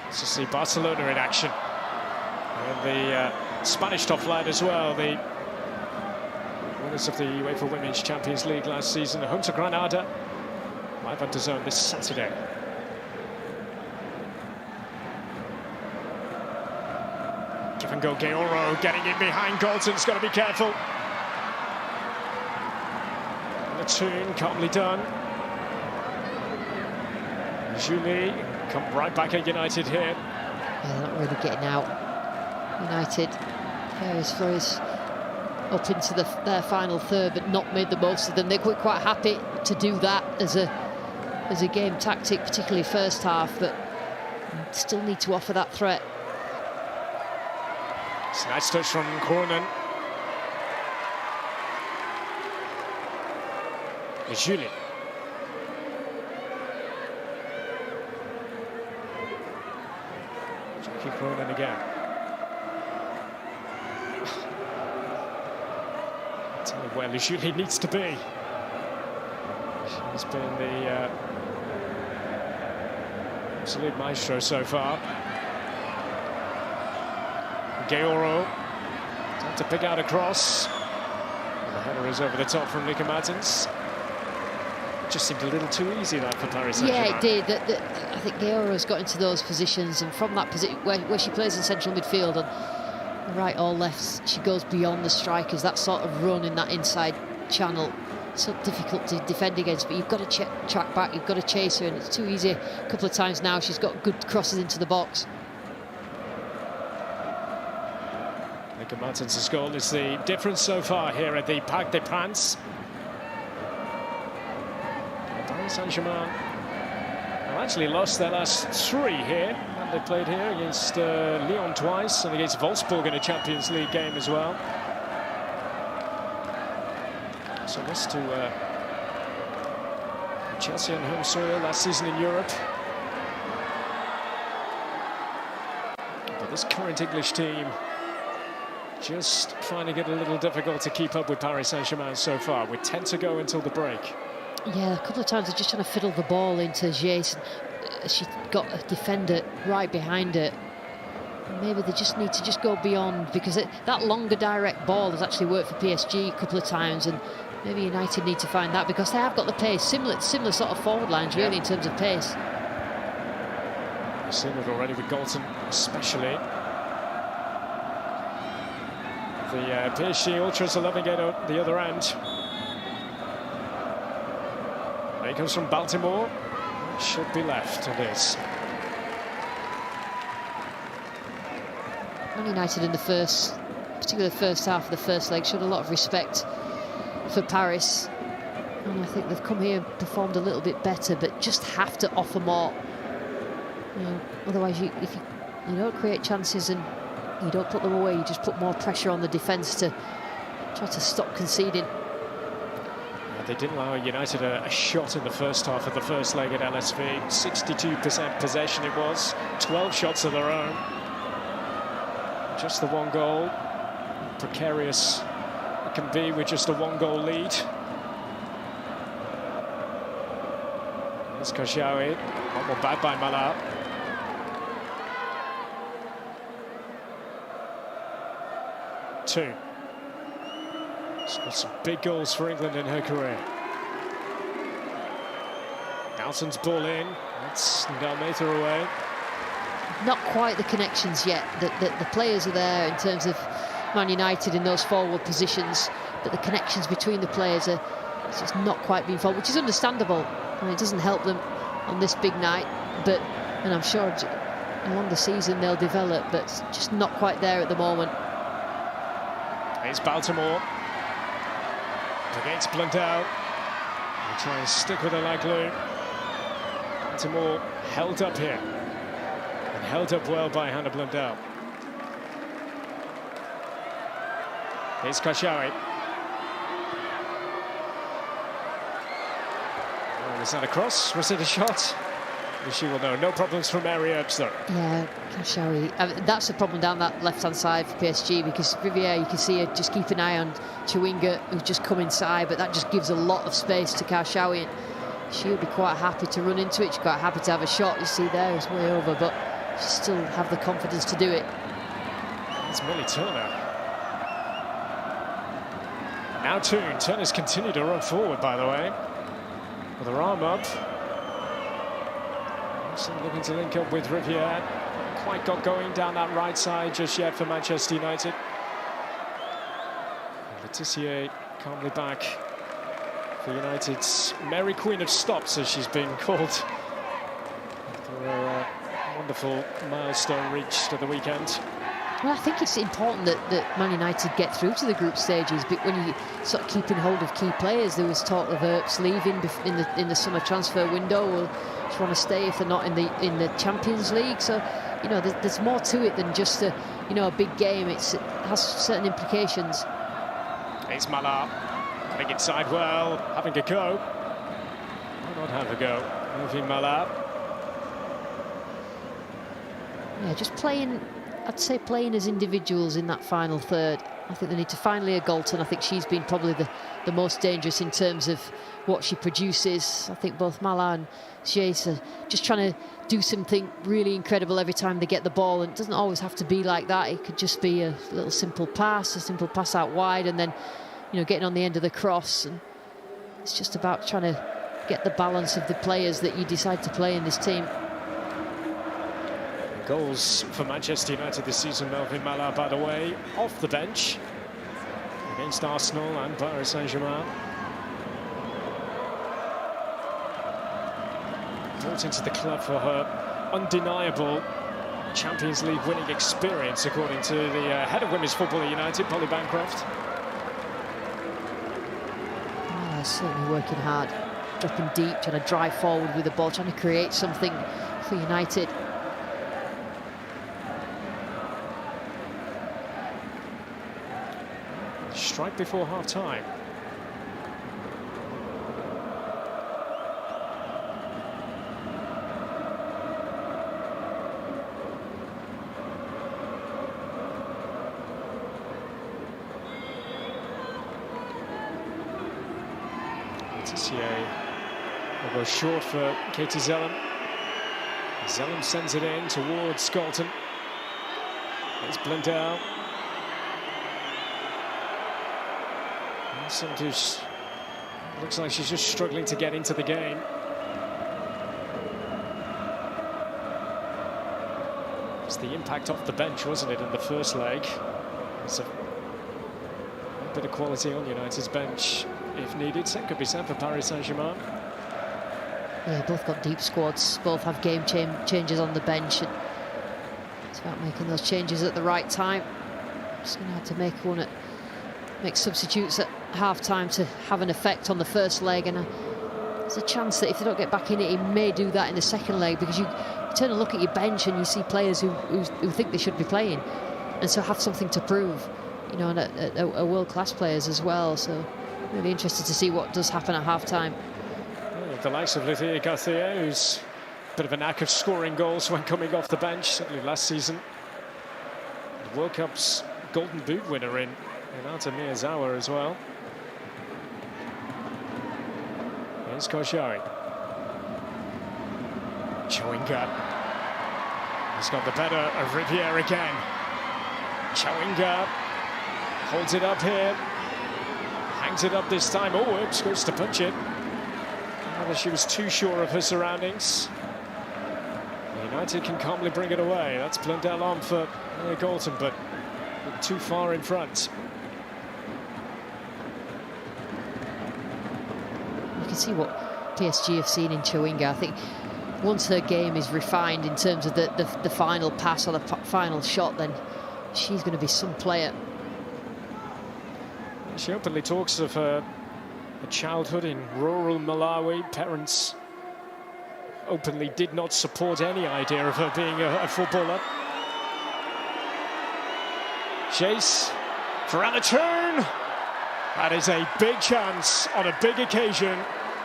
Let's just see Barcelona in action. And the Spanish top flight as well. The winners of the UEFA Women's Champions League last season, home to Granada. Live on Dazn this Saturday. Give and go, Gaoro getting in behind Galton's got to be careful. And the tune, calmly done. Julie come right back at United here.
Yeah, they're not really getting out. United, Flores up into their final third, but not made the most of them. They're quite happy to do that as a game tactic, particularly first half, but still need to offer that threat.
It's a nice touch from Cornan. Julie. Jackie Cornan again. Tell me where Julie needs to be. She's been the absolute maestro so far. Gaoro, time to pick out a cross. And the header is over the top from Nico Martins. Just seemed a little too easy that for Paris Saint-Germain.
Yeah, it did. I think Gaoro's got into those positions, and from that position where she plays in central midfield and right or left, she goes beyond the strikers. That sort of run in that inside channel, so difficult to defend against, but you've got to track back, you've got to chase her, and it's too easy a couple of times now. She's got good crosses into the box.
Nico Martins' goal is the difference so far here at the Parc des Princes. Paris Saint-Germain have actually lost their last 3 here. And they played here against Lyon twice and against Wolfsburg in a Champions League game as well. So lost to Chelsea on home soil last season in Europe. But this current English team just finding it a little difficult to keep up with Paris Saint-Germain so far, with 10 to go until the break.
Yeah, a couple of times they're just trying to fiddle the ball into Jason. She's got a defender right behind her. Maybe they just need to just go beyond, because that longer direct ball has actually worked for PSG a couple of times, and maybe United need to find that, because they have got the pace, similar sort of forward lines really, in terms of pace.
We've seen it already with Galton, especially. The PSG Ultras are loving it at the other end. There he comes from Baltimore. Should be left, it is.
Man United in the particularly the first half of the first leg, showed a lot of respect for Paris. And I think they've come here and performed a little bit better, but just have to offer more. You know, otherwise, if you don't create chances and you don't put them away, you just put more pressure on the defence to try to stop conceding.
They didn't allow United a shot in the first half of the first leg at LSV. 62% possession it was, 12 shots of their own. Just the 1 goal. Precarious it can be with just a 1-goal lead. There's Koscielny, not more bad by Mala. Two. She's got some big goals for England in her career. Nelson's ball in. That's Galmetha away.
Not quite the connections yet. The players are there in terms of Man United in those forward positions, but the connections between the players are just not quite being formed, which is understandable. I mean, it doesn't help them on this big night, and I'm sure along the season they'll develop, but it's just not quite there at the moment.
It's Baltimore against Blundell. We'll try and stick with it like glue. Baltimore held up here, and held up well by Hannah Blundell. It's Kashawi. Oh, was that a cross? Was it a shot? She will know. No problems from Mary Earps, though.
Yeah, Kashawi. That's the problem down that left-hand side for PSG, because Riviere, you can see her just keep an eye on Chewinga, who's just come inside, but that just gives a lot of space to Kashawi. And she'll be quite happy to run into it. She's quite happy to have a shot. You see there, it's way over, but she still have the confidence to do it.
It's Millie Turner. Now Toon. Turner's continued to run forward, by the way, with her arm up. Looking to link up with Riviere. Not quite got going down that right side just yet for Manchester United. Letitia calmly back for United's Mary Queen of Stops, as she's been called, for a wonderful milestone reached at the weekend.
Well, I think it's important that Man United get through to the group stages, but when you sort of keeping hold of key players, there was talk of Earps leaving in the summer transfer window. Will just want to stay if they're not in the Champions League. So, you know, there's more to it than just a big game. It has certain implications. It's
Mala getting inside well, having a go. Why not have a go? Moving Mala.
Yeah, just playing. I'd say playing as individuals in that final third. I think they need to find Leah Galton. I think she's been probably the most dangerous in terms of what she produces. I think both Mala and Chase are just trying to do something really incredible every time they get the ball, and it doesn't always have to be like that. It could just be a little simple pass out wide, and then getting on the end of the cross. And it's just about trying to get the balance of the players that you decide to play in this team.
Goals for Manchester United this season. Melvin Mala, by the way, off the bench against Arsenal and Paris Saint-Germain. Brought into the club for her undeniable Champions League winning experience, according to the head of women's football at United, Polly Bancroft.
Certainly working hard, dropping deep, trying to drive forward with the ball, trying to create something for United.
Strike before half-time. Will go short for Katie Zellum. Zellum sends it in towards Galton. It's Blundell. Sometimes looks like she's just struggling to get into the game. It's the impact off the bench, wasn't it, in the first leg? It's a bit of quality on United's bench if needed. Same could be said for Paris Saint-Germain.
Yeah, both got deep squads, both have game changers on the bench. And it's about making those changes at the right time. Just going to have to make substitutes at half-time to have an effect on the first leg, and there's a chance that if they don't get back in it, he may do that in the second leg, because you turn and look at your bench and you see players who think they should be playing, and so have something to prove, and are world-class players as well. So really interested to see what does happen at half-time.
The likes of Lethea Garcia, who's a bit of a knack of scoring goals when coming off the bench, certainly last season. The World Cup's Golden Boot winner in Arta Miyazawa as well. Here's Koshari. Chewinga has got the better of Riviere again. Chewinga holds it up here. Hangs it up this time. Oh, Earps goes to punch it. Whether she was too sure of her surroundings. United can calmly bring it away. That's Blundell on for Galton, but too far in front. You
can see what PSG have seen in Chewinga. I think once her game is refined in terms of the final pass or the final shot, then she's going to be some player.
She openly talks of her childhood in rural Malawi. Parents openly did not support any idea of her being a footballer. Chase for Anna Turn. That is a big chance on a big occasion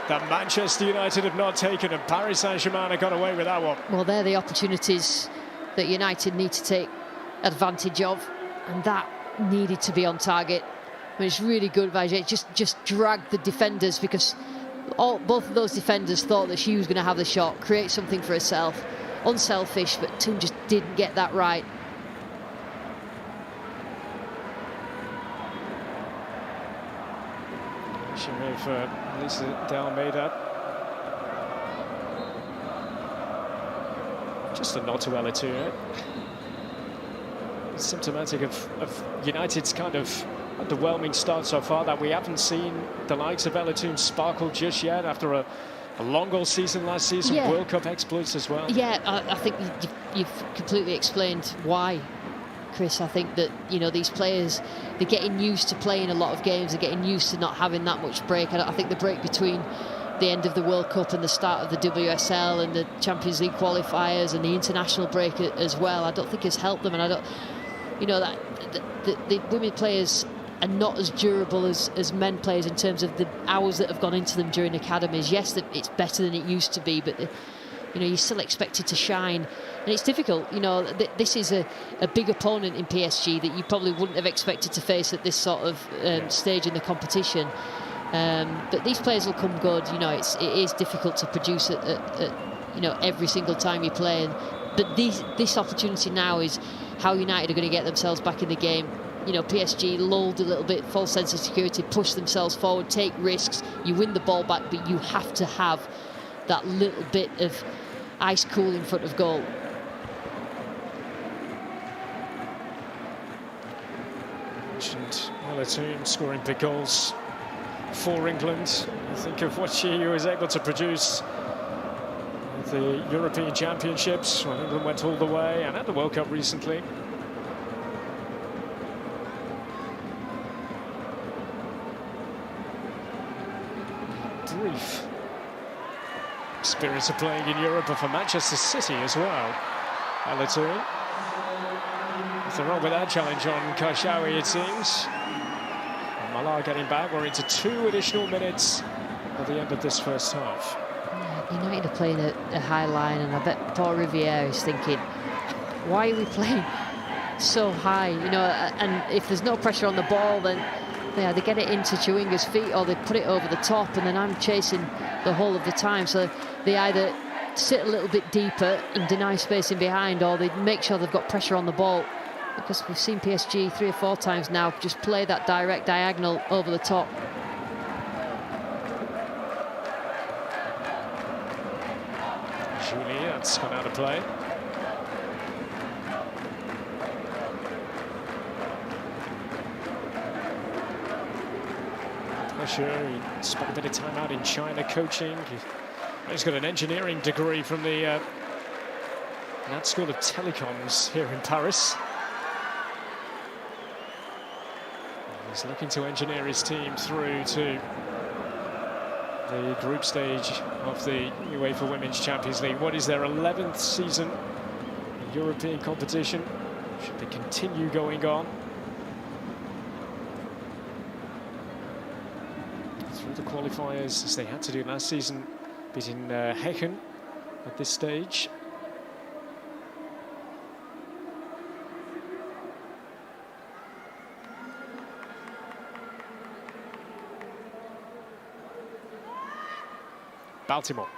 that Manchester United have not taken, and Paris Saint-Germain have got away with that one.
Well, they're the opportunities that United need to take advantage of, and that needed to be on target. I mean, it's really good, Vijay. Just dragged the defenders, because both of those defenders thought that she was going to have the shot, create something for herself. Unselfish, but Toon just didn't get that right.
She made for Lisa de Almeida. Just a nod to Ella Toure. Symptomatic of United's kind of underwhelming start so far, that we haven't seen the likes of Ella Toone sparkle just yet after a long goal season last season, yeah. World Cup exploits as well.
Yeah, I think you've completely explained why, Chris. I think that, you know, these players, they're getting used to playing a lot of games, they're getting used to not having that much break. I think the break between the end of the World Cup and the start of the WSL and the Champions League qualifiers and the international break as well, I don't think has helped them. And I don't, you know, that the women players are not as durable as men players in terms of the hours that have gone into them during academies. Yes, it's better than it used to be, but you know, you're still expected to shine, and it's difficult. You know, this is a big opponent in PSG that you probably wouldn't have expected to face at this sort of stage in the competition. But these players will come good. You know, it is difficult to produce at you know, every single time you play. But this opportunity now is how United are going to get themselves back in the game. You know, PSG lulled a little bit, false sense of security, push themselves forward, take risks. You win the ball back, but you have to have that little bit of ice cool in front of goal.
Mentioned Ella Toone scoring big goals for England. I think of what she was able to produce at the European Championships when England went all the way, and at the World Cup recently. Brief experience of playing in Europe, and for Manchester City as well. Ella Toone. Nothing wrong with that challenge on Karshawi, it seems. And Malar getting back. We're into 2 additional minutes at the end of this first half.
United are playing a high line, and I bet Paul Riviere is thinking, why are we playing so high? You know, and if there's no pressure on the ball, then they either get it into Chewinga's feet or they put it over the top, and then I'm chasing the whole of the time. So they either sit a little bit deeper and deny spacing behind, or they make sure they've got pressure on the ball. Because we've seen PSG 3 or 4 times now just play that direct diagonal over the top.
Julie, that's gone out of play. Pressure, he spent a bit of time out in China coaching. He's got an engineering degree from the Nat School of Telecoms here in Paris. He's looking to engineer his team through to the group stage of the UEFA Women's Champions League. What is their 11th season in European competition? Should they continue going on through the qualifiers, as they had to do last season, beating Hechen at this stage? Baltimore.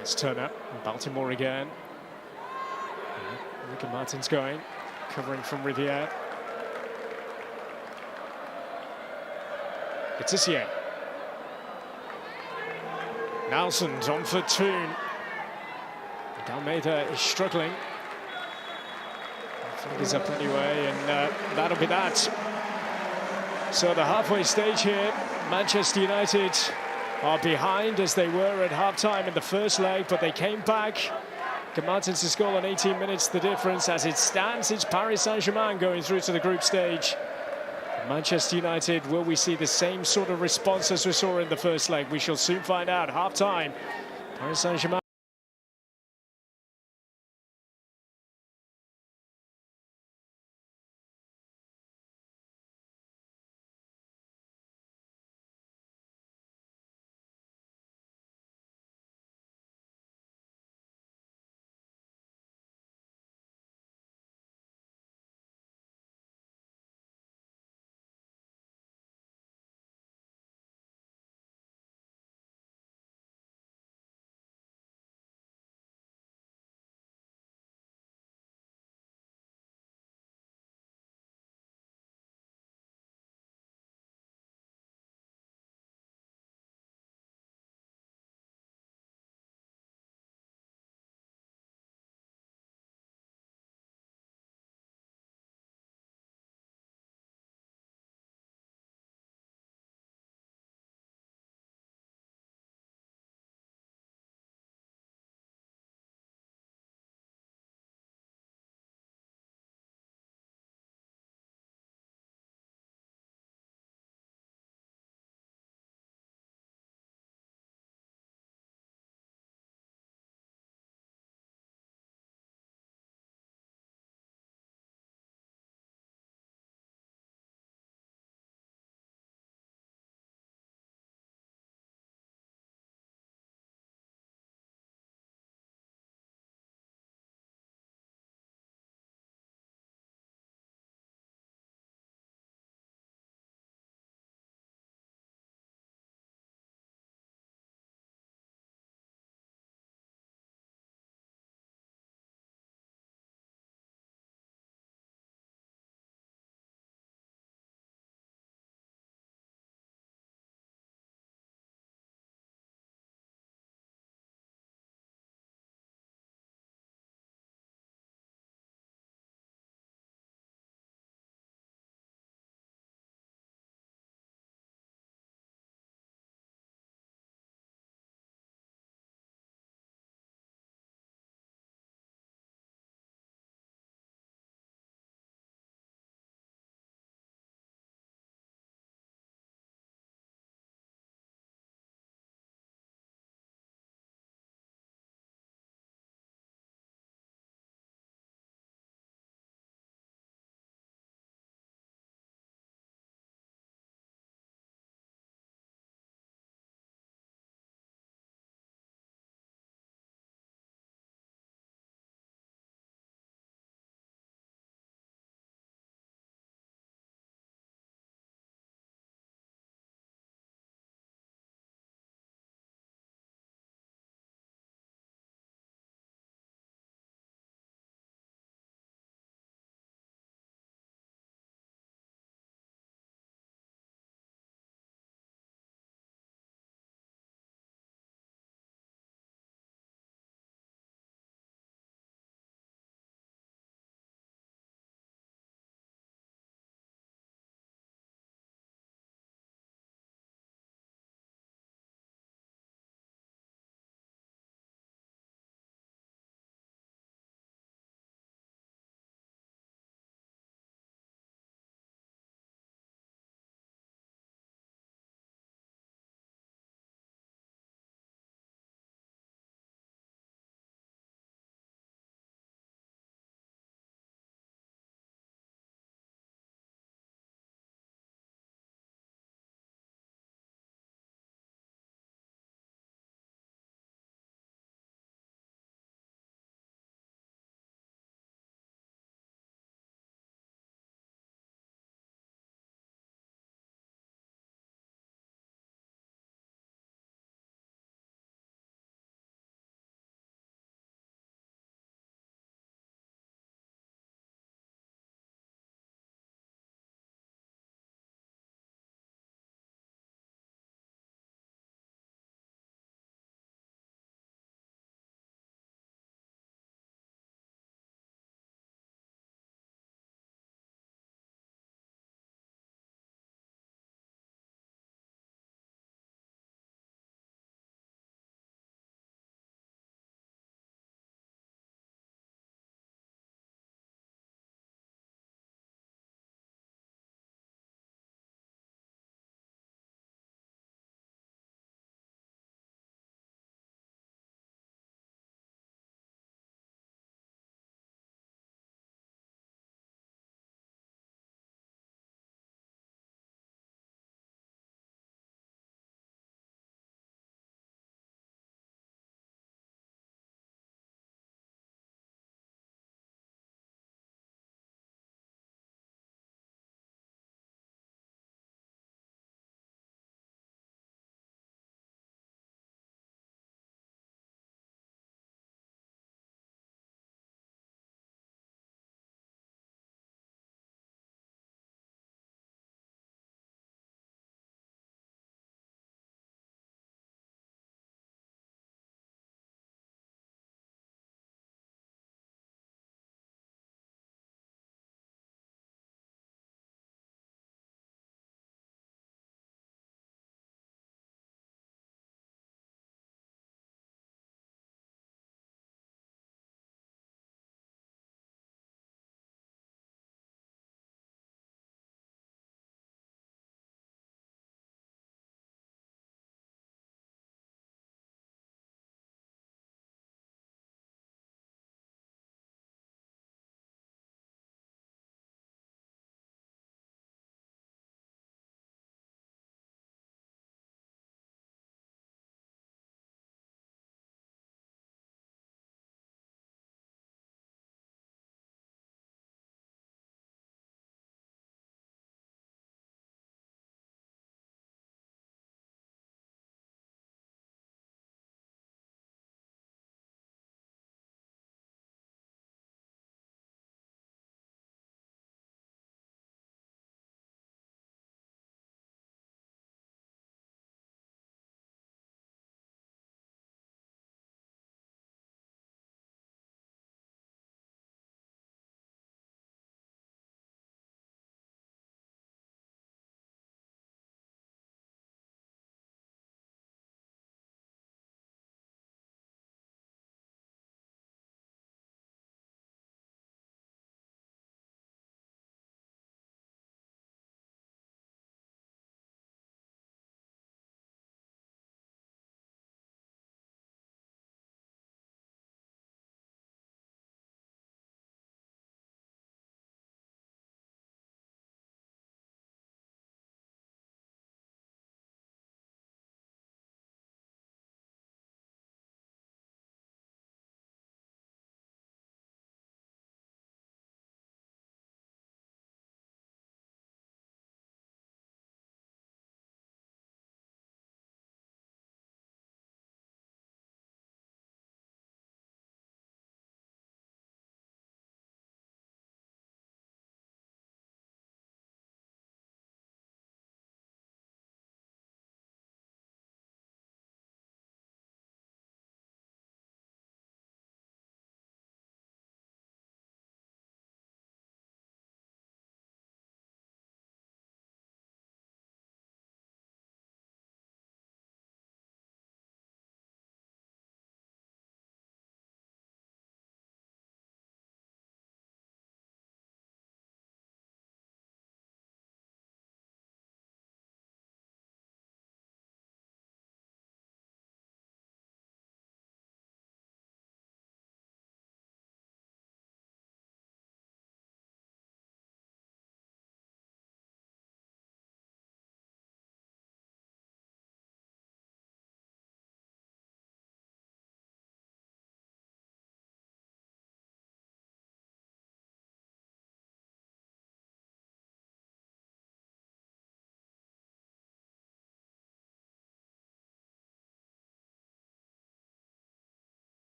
It's Turner, and Baltimore again. Ricky Martin's going, covering from Riviere. Letitia. Nelson's on for Toone. Almeida is struggling. Fingers up anyway, and that'll be that. So the halfway stage here, Manchester United are behind as they were at half-time in the first leg, but they came back. Martins to score in 18 minutes, the difference. As it stands, it's Paris Saint-Germain going through to the group stage. Manchester United, will we see the same sort of response as we saw in the first leg? We shall soon find out. Half-time, Paris Saint-Germain.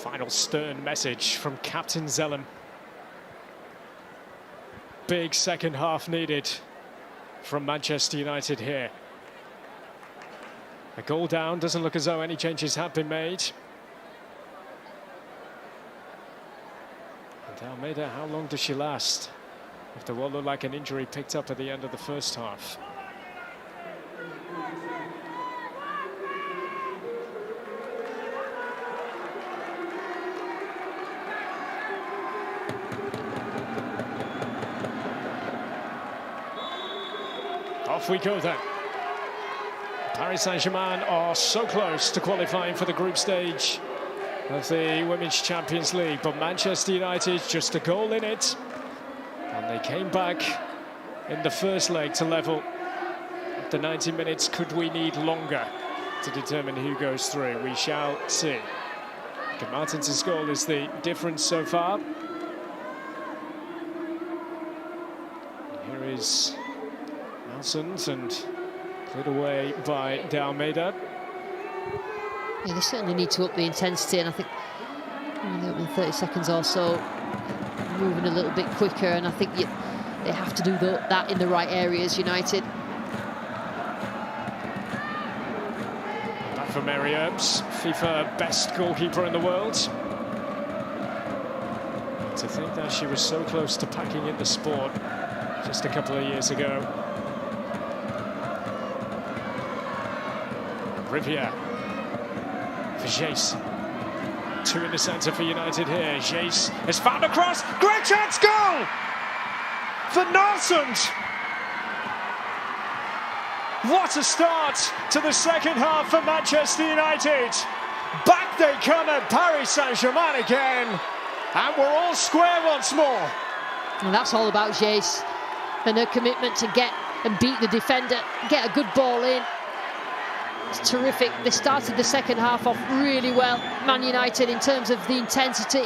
Final stern message from Captain Zellem. Big second half needed from Manchester United here. A goal down, doesn't look as though any changes have been made. And Almeida, how long does she last? After what looked like an injury picked up at the end of the first half. Off we go then. Paris Saint-Germain are so close to qualifying for the group stage of the Women's Champions League, but Manchester United just a goal in it, and they came back in the first leg to level. After 90 minutes, could we need longer to determine who goes through? We shall see. Martins' goal is the difference so far. And here is Nelson's, and cleared away by De Almeida.
Yeah, they certainly need to up the intensity, and I think in 30 seconds or so, moving a little bit quicker, and I think they have to do that in the right areas, United.
Back for Mary Earps, FIFA best goalkeeper in the world. To think that she was so close to packing in the sport just a couple of years ago. Riviere for Jace. Two in the centre for United here. Jace has found a cross. Great chance, goal for Nelson's. What a start to the second half for Manchester United. Back they come at Paris Saint-Germain again, and we're all square once more.
And that's all about Jace and her commitment to get and beat the defender, get a good ball in. It's terrific. They started the second half off really well, Man United, in terms of the intensity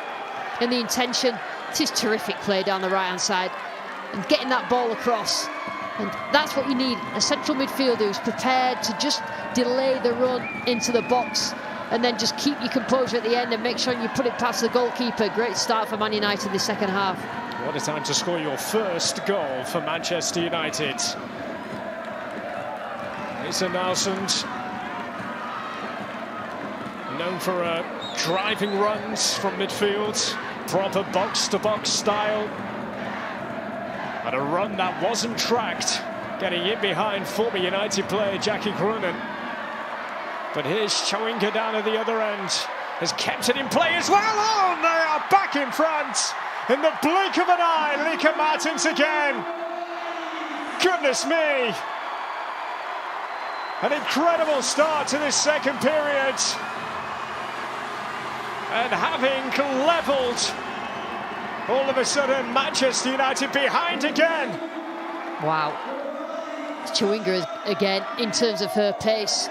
and the intention. It is terrific play down the right-hand side and getting that ball across. And that's what you need, a central midfielder who's prepared to just delay the run into the box and then just keep your composure at the end and make sure you put it past the goalkeeper. Great start for Man United this second half.
What a time to score your first goal for Manchester United. It's a Nelson, known for driving runs from midfield, proper box-to-box style, and a run that wasn't tracked, getting in behind former United player Jackie Cronin. But here's Chawinga down at the other end, has kept it in play as well. Oh, and they are back in front in the blink of an eye. Lieke Martins again. Goodness me. An incredible start to this second period. And having levelled, all of a sudden Manchester United behind again.
Wow. Chawinga again, in terms of her pace.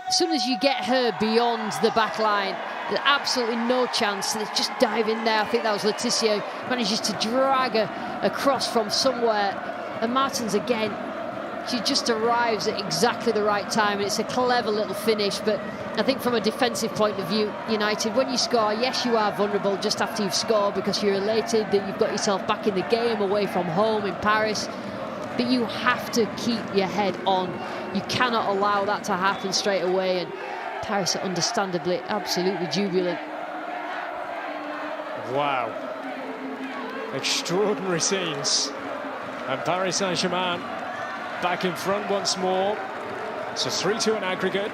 As soon as you get her beyond the back line, there's absolutely no chance. They just dive in there. I think that was Letitia, manages to drag her across from somewhere. And Martins again, she just arrives at exactly the right time, and it's a clever little finish. But I think from a defensive point of view, United, when you score, yes, you are vulnerable just after you've scored because you're elated that you've got yourself back in the game away from home in Paris. But you have to keep your head on. You cannot allow that to happen straight away. And Paris are understandably absolutely jubilant.
Wow. Extraordinary scenes. And Paris Saint-Germain back in front once more. So 3-2 in aggregate.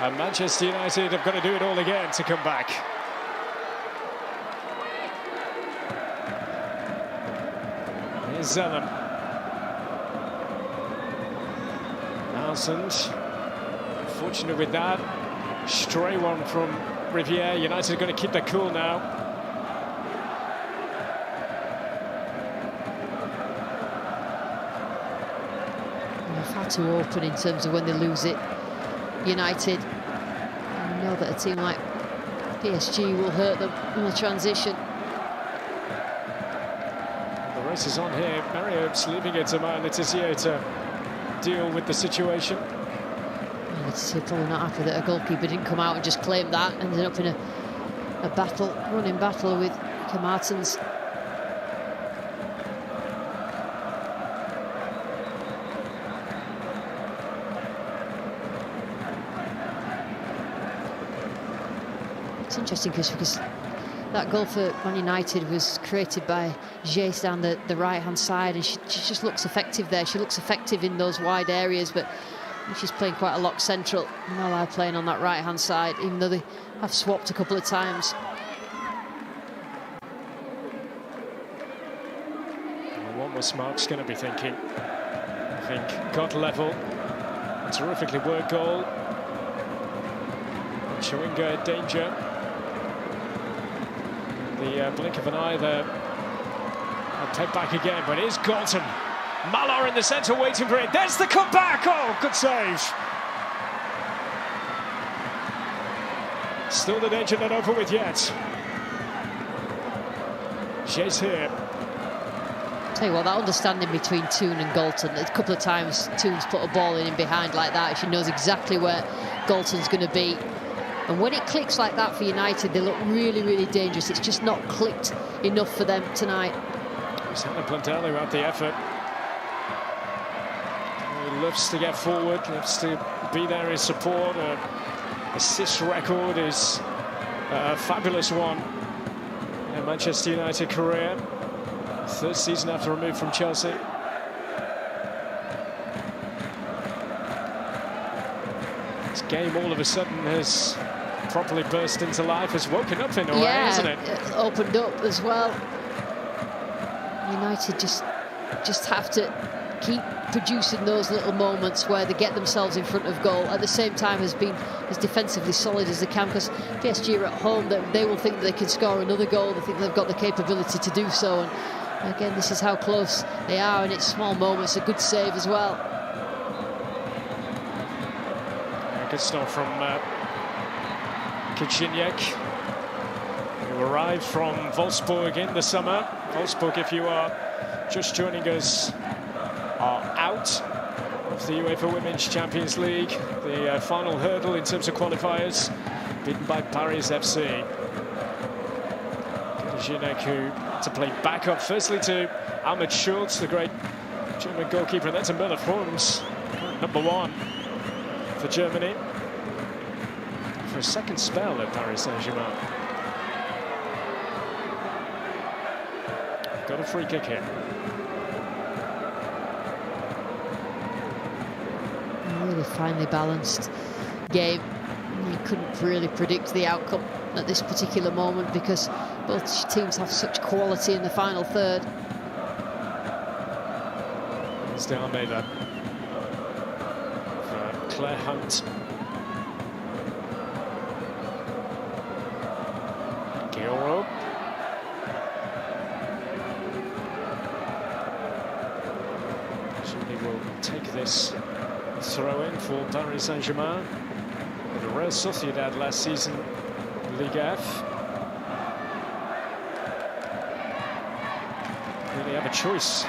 And Manchester United have got to do it all again to come back. Here's Zellem. Nelson, fortunate with that. Stray one from Riviere. United are going to keep their cool now.
They're far too open in terms of when they lose it. United, I know that a team like PSG will hurt them in the transition.
The race is on here. Mario's leaving it to Letitia to deal with the situation.
Letitia probably not happy that a goalkeeper didn't come out and just claim that, ended up in running battle with Martens. It's interesting because that goal for Man United was created by Jace down the right-hand side, and she just looks effective there. She looks effective in those wide areas, but she's playing quite a lot central. Nola playing on that right-hand side, even though they have swapped a couple of times.
Well, what was Mark's going to be thinking? I think got level. A terrifically worked goal. Showing danger. The blink of an eye there. And take back again, but it is Galton. Malor in the centre waiting for it. There's the cutback. Oh, good save. Still the danger not over with yet. Jace here.
Tell you what, that understanding between Toon and Galton, a couple of times Toon's put a ball in behind like that. She knows exactly where Galton's going to be. And when it clicks like that for United, they look really, really dangerous. It's just not clicked enough for them tonight.
It's Hannah Plantelli who had the effort. He loves to get forward, loves to be there in support. Assist record is a fabulous one in Manchester United career. Third season after a move from Chelsea. This game all of a sudden has properly burst into life, has woken up in a way, hasn't it?
Opened up as well. United just have to keep producing those little moments where they get themselves in front of goal, at the same time as being as defensively solid as they can, because PSG are at home, they will think they can score another goal. They think they've got the capability to do so, and again, this is how close they are, and it's small moments. A good save as well.
Good start from Kiciniek, who arrived from Wolfsburg in the summer. Wolfsburg, if you are just joining us, are out of the UEFA Women's Champions League. The final hurdle in terms of qualifiers, beaten by Paris FC. Kiciniek, who had to play backup firstly to Ahmed Schultz, the great German goalkeeper, and then to Müller Forms, #1 for Germany. For a second spell at Paris Saint-Germain. Got a free kick here.
A really finely balanced game. You couldn't really predict the outcome at this particular moment because both teams have such quality in the final third.
It's de Almeida for Claire Hunt. Gioro. She will take this throw-in for Paris Saint-Germain. The Real Sociedad last season, Ligue F. Really have a choice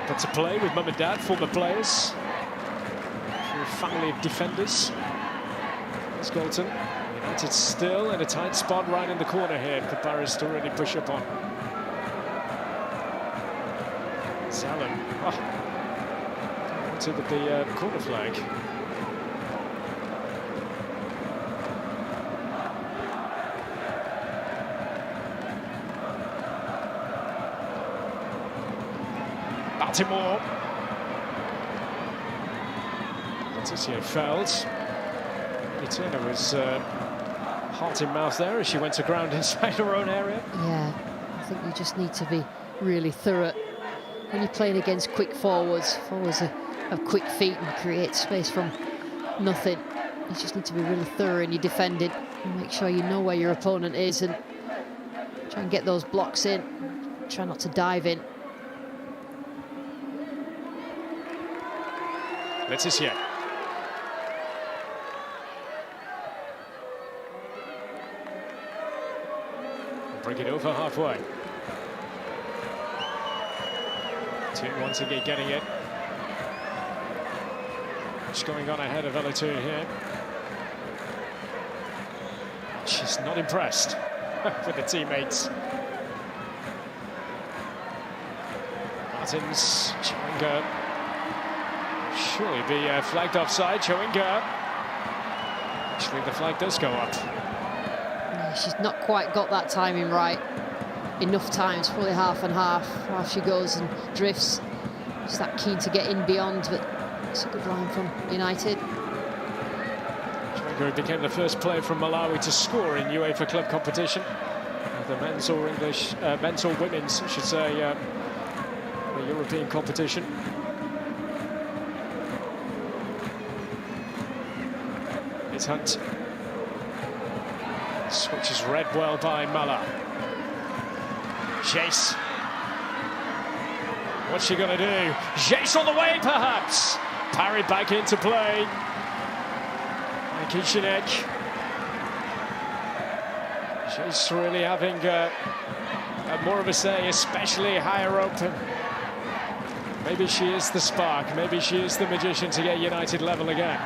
but to play with mum and dad, former players. For a family of defenders. It's Galton. United still in a tight spot right in the corner here for Paris to really push up on. Zalem. To the corner flag. Baltimore. Letitia Feld. Turner was heart in mouth there as she went to ground inside her own area.
Yeah, I think you just need to be really thorough when you're playing against quick forwards. Forwards have quick feet and create space from nothing. You just need to be really thorough in your defending and make sure you know where your opponent is and try and get those blocks in. Try not to dive in.
Letitia. Bring it over halfway. Toon once again getting it. Just going on ahead of Ella Toon here. She's not impressed with the teammates. Martins, Chawinga. Surely be flagged offside. Chawinga. Actually, the flag does go up.
Yeah, she's not quite got that timing right. Enough times, probably half and half. Half she goes and drifts. She's that keen to get in beyond, but it's a good line from United.
Chawinga became the first player from Malawi to score in UEFA club competition. The men's or men's or women's, I should say, the European competition. It's Hunt. Switches read well by Mala. Chase. What's she going to do? Chase on the way, perhaps. Parried back into play. Kishinek. Chase really having more of a say, especially higher up. Maybe she is the spark. Maybe she is the magician to get United level again.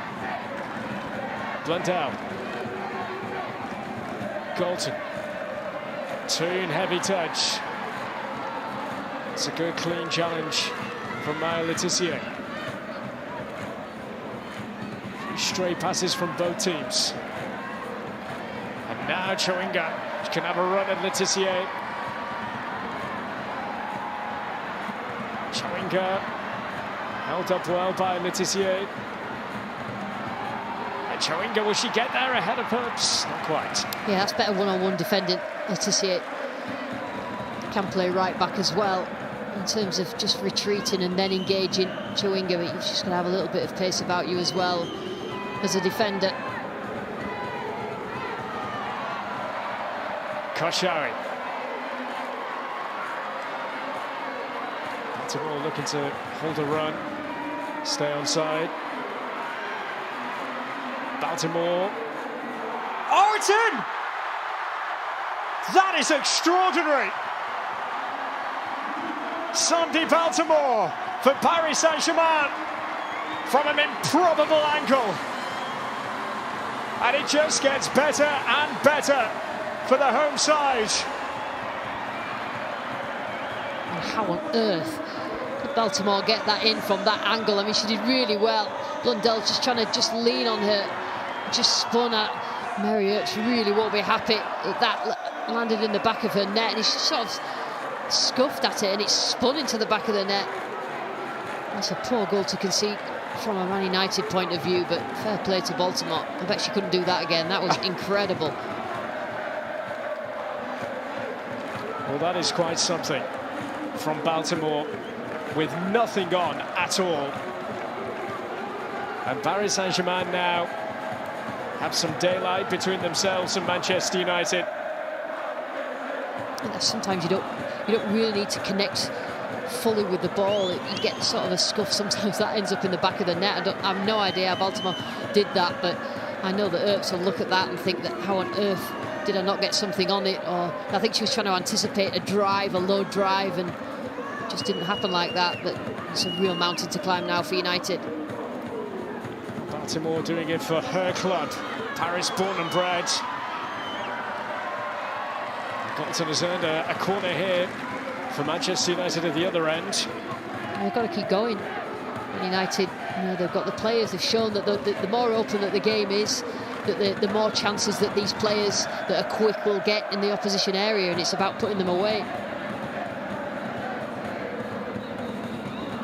Blundell. Galton. Toon, heavy touch. It's a good, clean challenge from Maya Letitia. Stray passes from both teams. And now Chawinga. She can have a run at Letitia. Chawinga. Held up well by Letitia. Chawinga, will she get there ahead of Herbs? Not quite.
Yeah, that's better one-on-one defending. Letitia can play right back as well in terms of just retreating and then engaging. Chawinga, but you're just going to have a little bit of pace about you as well as a defender.
Koshawi. Baltimore looking to hold a run, stay on side. Baltimore. Oh, it's in! That is extraordinary! Sandy Baltimore for Paris Saint-Germain from an improbable angle. And it just gets better and better for the home side.
And how on earth did Baltimore get that in from that angle? I mean, she did really well. Blundell just trying to just lean on her. Just spun at Mary Earps. Really won't be happy that landed in the back of her net, and he sort of scuffed at it and it spun into the back of the net. That's a poor goal to concede from a Man United point of view, but fair play to Baltimore. I bet she couldn't do that again. That was incredible.
Well, that is quite something from Baltimore with nothing on at all. And Paris Saint-Germain now have some daylight between themselves and Manchester United.
And sometimes you don't really need to connect fully with the ball. You get sort of a scuff. Sometimes that ends up in the back of the net. I have no idea how Baltimore did that, but I know that Earps will look at that and think that how on earth did I not get something on it? Or I think she was trying to anticipate a drive, a low drive, and it just didn't happen like that. But it's a real mountain to climb now for United.
Baltimore doing it for her club, Paris born and bred. Galton has earned a corner here for Manchester United at the other end.
And they've got to keep going. And United, you know, they've got the players. They've shown that the more open that the game is, that the more chances that these players that are quick will get in the opposition area, and it's about putting them away.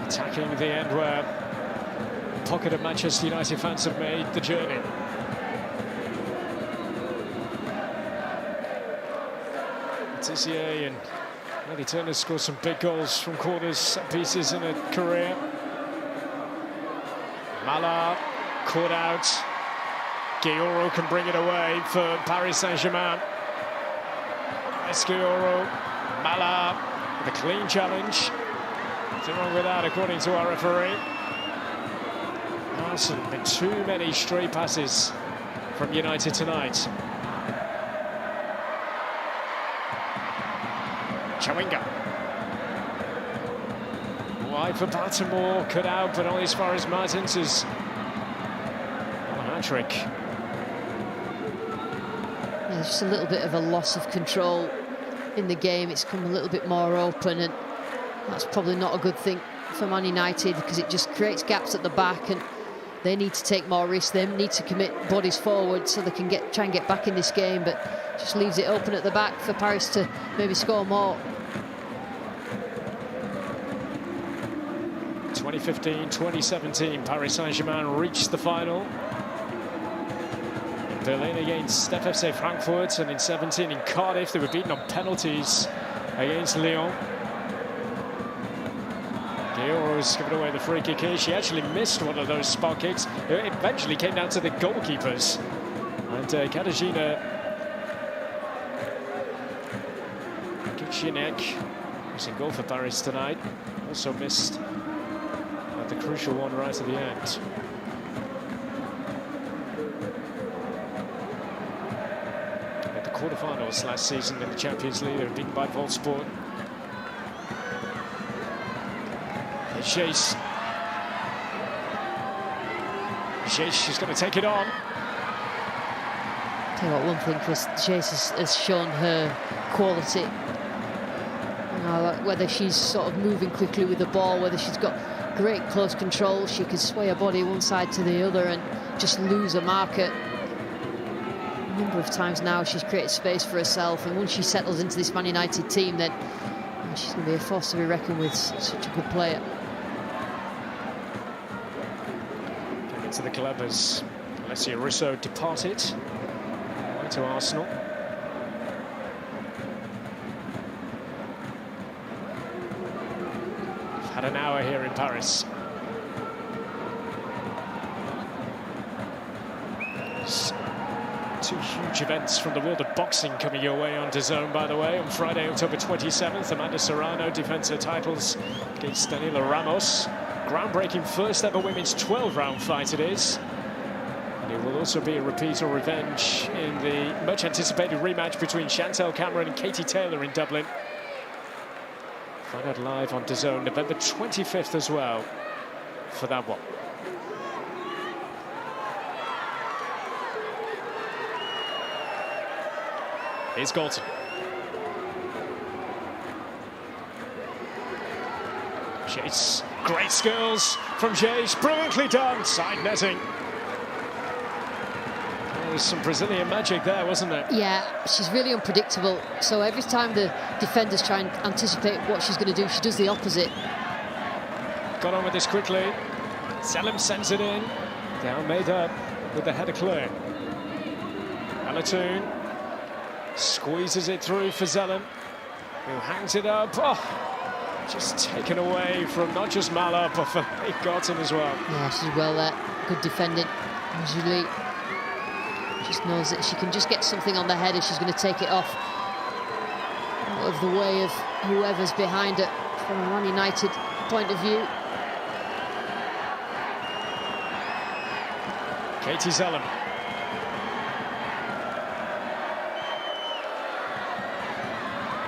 Attacking the end where a pocket of Manchester United fans have made the journey. Tissier and Melly Turner scored some big goals from corners, set pieces in a career. Mala caught out. Guilloro can bring it away for Paris Saint-Germain. Guilloro, Mala with a clean challenge. Nothing wrong with that, according to our referee. Arsenal, been too many stray passes from United tonight. Chawinga. Wide for Baltimore, cut out, but only as far as Martins is on a hat-trick.
there's just a little bit of a loss of control in the game. It's come a little bit more open, and that's probably not a good thing for Man United, because it just creates gaps at the back, and they need to take more risks. They need to commit bodies forward so they can try and get back in this game, but just leaves it open at the back for Paris to maybe score more.
2015-2017, Paris Saint-Germain reached the final in Berlin against FC Frankfurt, and in 17 in Cardiff they were beaten on penalties against Lyon. Guillaume's given away the free kick here. She actually missed one of those spot kicks. It eventually came down to the goalkeepers, and Katarzyna Kiczinek, who's in goal for Paris tonight, also missed the crucial one right at the end. At the quarterfinals last season in the Champions League, they were beaten by Wolfsburg. Chase. She's going to take it on.
Tell you what, one thing, Chris, Chase has shown her quality. You know, whether she's sort of moving quickly with the ball, whether she's got great close control, she can sway her body one side to the other and just lose a marker. A number of times now she's created space for herself, and once she settles into this Man United team, then she's going to be a force to be reckoned with. Such a good player.
Coming to the club as Alessia Russo departed away to Arsenal. We've had an hour here in Paris. Two huge events from the world of boxing coming your way on Dazn, by the way. On Friday, October 27th, Amanda Serrano defends her titles against Daniela Ramos. Groundbreaking first ever women's 12-round fight it is. And it will also be a repeat or revenge in the much anticipated rematch between Chantel Cameron and Katie Taylor in Dublin. Find out live on Dazn, November 25th as well for that one. Here's Galton. Chase, great skills from Chase, brilliantly done, side netting. There's some Brazilian magic there, wasn't there? Yeah,
she's really unpredictable. So every time the defenders try and anticipate what she's going to do, she does the opposite.
Got on with this quickly. Selim sends it in. De Almeida with the header clear. Alatoon squeezes it through for Selim, who hangs it up. Oh, just taken away from not just Mala, but for Galton as well.
Yeah, she's well there. Good defending. Usually just knows that she can just get something on the header, she's going to take it off out of the way of whoever's behind it from a Man United point of view.
Katie Selim.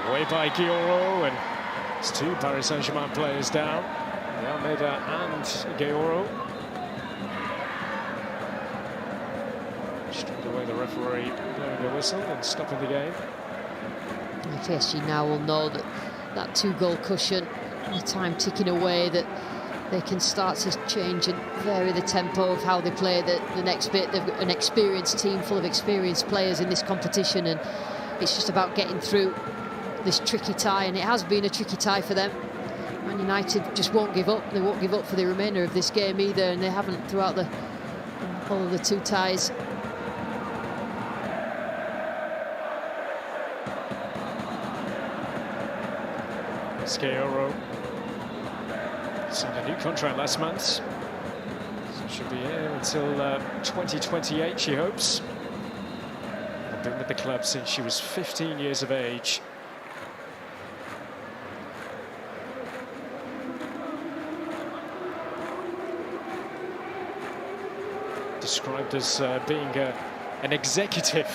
Away by Guillaume, and it's two Paris Saint-Germain players down, Almeida and Guillaume. Straight away the referee blowing the whistle and stopping the game.
And PSG now will know that that two-goal cushion, the time ticking away, that they can start to change and vary the tempo of how they play the next bit. They've got an experienced team full of experienced players in this competition, and it's just about getting through this tricky tie, and it has been a tricky tie for them. Man United just won't give up. They won't give up for the remainder of this game either, and they haven't throughout the whole of the two ties.
Sciorro signed a new contract last month, so she'll be here until 2028, she hopes. I've been with the club since she was 15 years of age. Described as being an executive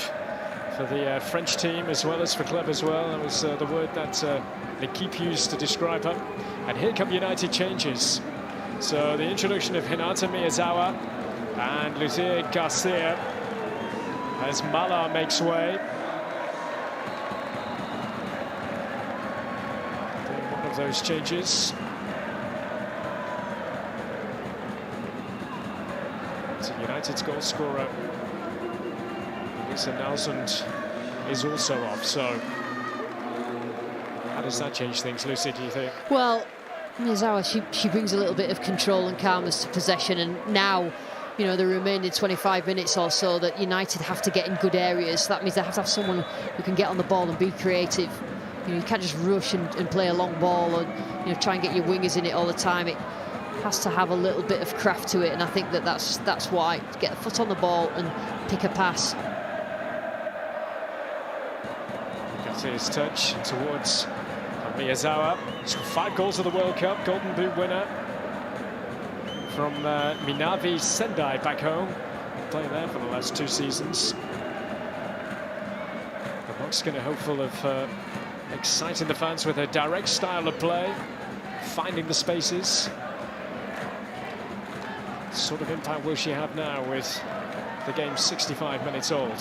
for the French team as well as for club as well. That was the word that L'Equipe used to describe her. And here come United changes. So the introduction of Hinata Miyazawa and Lucia Garcia as Mala makes way. of those changes. So United's goal scorer, Lisa Nelsund, is also off. So how does that change things, Lucy, do you think?
Well, Miyazawa, she brings a little bit of control and calmness to possession, and now, you know, the remaining 25 minutes or so that United have to get in good areas. That means they have to have someone who can get on the ball and be creative. You know, you can't just rush and play a long ball and, you know, try and get your wingers in it all the time. It has to have a little bit of craft to it, and I think that's why. Get a foot on the ball and pick a pass.
Gratzie's touch towards Miyazawa. She's got 5 goals of the World Cup, Golden Boot winner from Minavi Sendai back home. Playing there for the last 2 seasons. The Bucks-Skinner hopeful of exciting the fans with her direct style of play, finding the spaces. What sort of impact will she have now with the game 65 minutes old?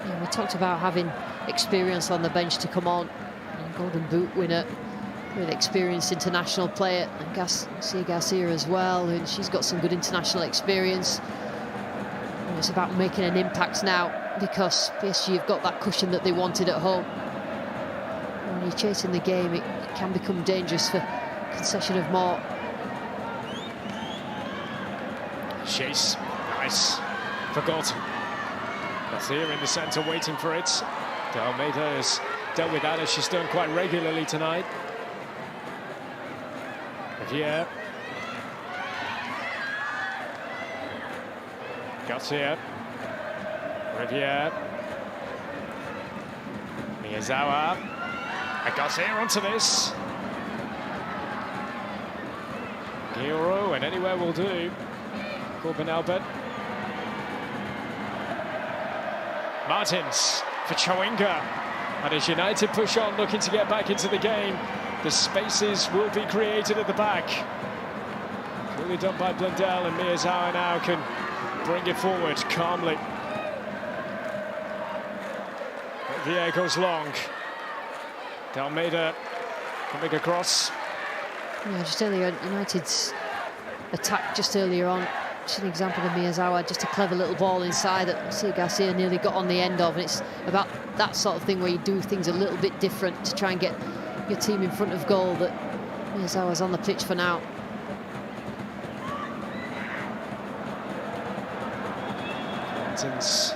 Yeah, we talked about having experience on the bench to come on. Golden Boot winner, with experienced international player, and Garcia as well, and she's got some good international experience. And it's about making an impact now, because PSG have got that cushion that they wanted at home. When you're chasing the game, it can become dangerous for concession of more.
Chase, nice, forgotten. Garcia in the centre waiting for it. De Almeida has dealt with that, as she's done quite regularly tonight. Riviere. Garcia. Riviere. Miyazawa. And Garcia onto this. Gioro, and anywhere will do. Corbin Albert. Martins for Chawinga. And as United push on, looking to get back into the game, the spaces will be created at the back. Really done by Blundell, and Miyazawa now can bring it forward calmly. Riviere goes long. De Almeida coming across.
Yeah, just earlier, United's attack just earlier on. Just an example of Miyazawa, just a clever little ball inside that Garcia nearly got on the end of. And it's about that sort of thing where you do things a little bit different to try and get your team in front of goal, that Miyazawa's on the pitch for now.
Martins,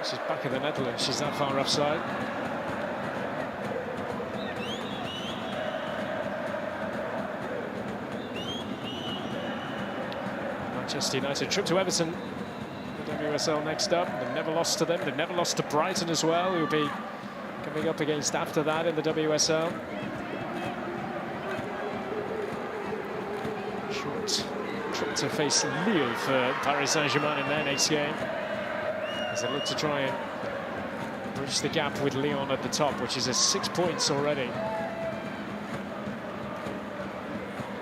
she's back in the Netherlands, she's that far offside. Manchester United trip to Everton, the WSL next up. They've never lost to them, they've never lost to Brighton as well, who'll be coming up against after that in the WSL. Short trip to face Lille for Paris Saint-Germain in their next game, as they look to try and bridge the gap with Lyon at the top, which is at 6 points already.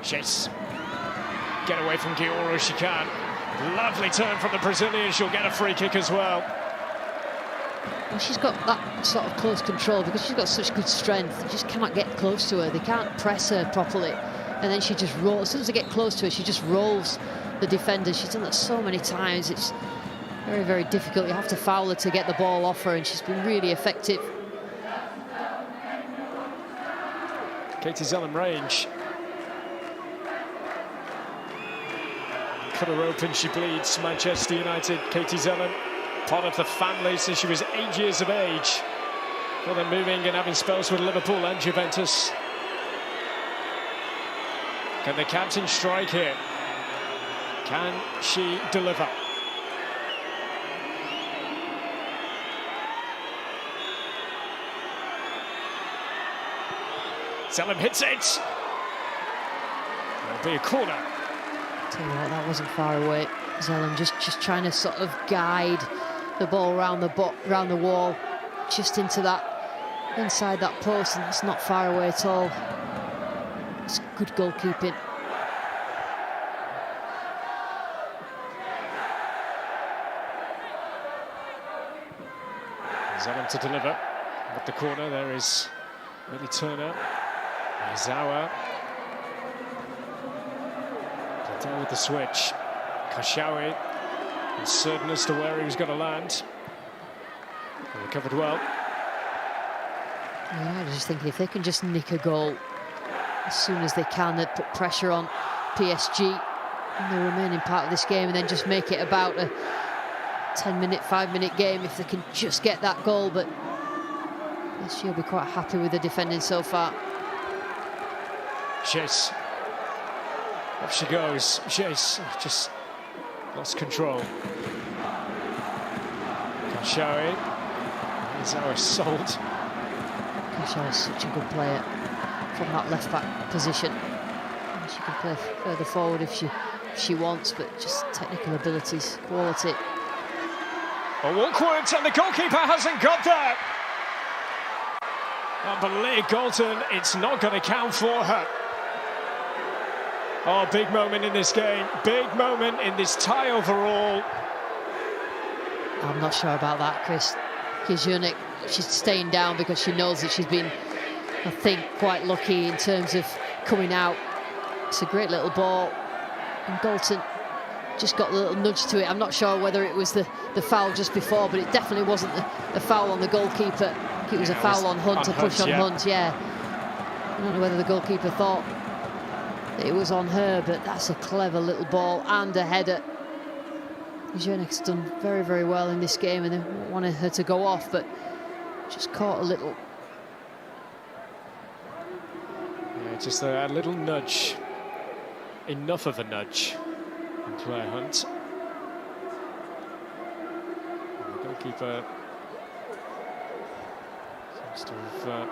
Chase. Get away from Gioro, she can. Lovely turn from the Brazilian, she'll get a free kick as well.
Well, she's got that sort of close control because she's got such good strength. You just cannot get close to her. They can't press her properly. And then she just rolls. As soon as they get close to her, she just rolls the defender. She's done that so many times. It's very, very difficult. You have to foul her to get the ball off her, and she's been really effective.
Katie Zellum range. Cut her open, she bleeds. Manchester United, Katie Zellum, part of the family since she was 8 years of age. Well, then moving and having spells with Liverpool and Juventus. Can the captain strike here? Can she deliver? Zellum hits it. It'll be a corner.
Tell you what, that wasn't far away. Zellum just trying to sort of guide the ball around the wall, just into that, inside that post, and it's not far away at all. It's good goalkeeping.
Zellum to deliver. At the corner, there is Really Turner. Aizawa. Down with the switch. Kashawi. Uncertain as to where he was going to land. He recovered well.
Yeah, I was just thinking if they can just nick a goal as soon as they can, they'd put pressure on PSG in the remaining part of this game and then just make it about a 10-minute, 5-minute game if they can just get that goal. But PSG will be quite happy with the defending so far.
Chase. Up she goes. Chase just lost control. Kashawi. Aizawa sold.
Kashawi is such a good player from that left-back position. And she can play further forward if she wants, but just technical abilities, quality.
Awkward, and the goalkeeper hasn't got that. But Leah Galton, it's not going to count for her. Oh, big moment in this game. Big moment in this tie overall.
I'm not sure about that, Chris. Kizhunek, she's staying down because she knows that she's been, I think, quite lucky in terms of coming out. It's a great little ball. And Galton just got a little nudge to it. I'm not sure whether it was the foul just before, but it definitely wasn't the foul on the goalkeeper. I think it was a foul on Hunt, a push on Hunt, yeah. I don't know whether the goalkeeper thought that it was on her, but that's a clever little ball and a header. Jönek's done very, very well in this game, and they wanted her to go off, but just caught a little.
Yeah, just a little nudge. Enough of a nudge. And Claire Hunt. And the goalkeeper seems to have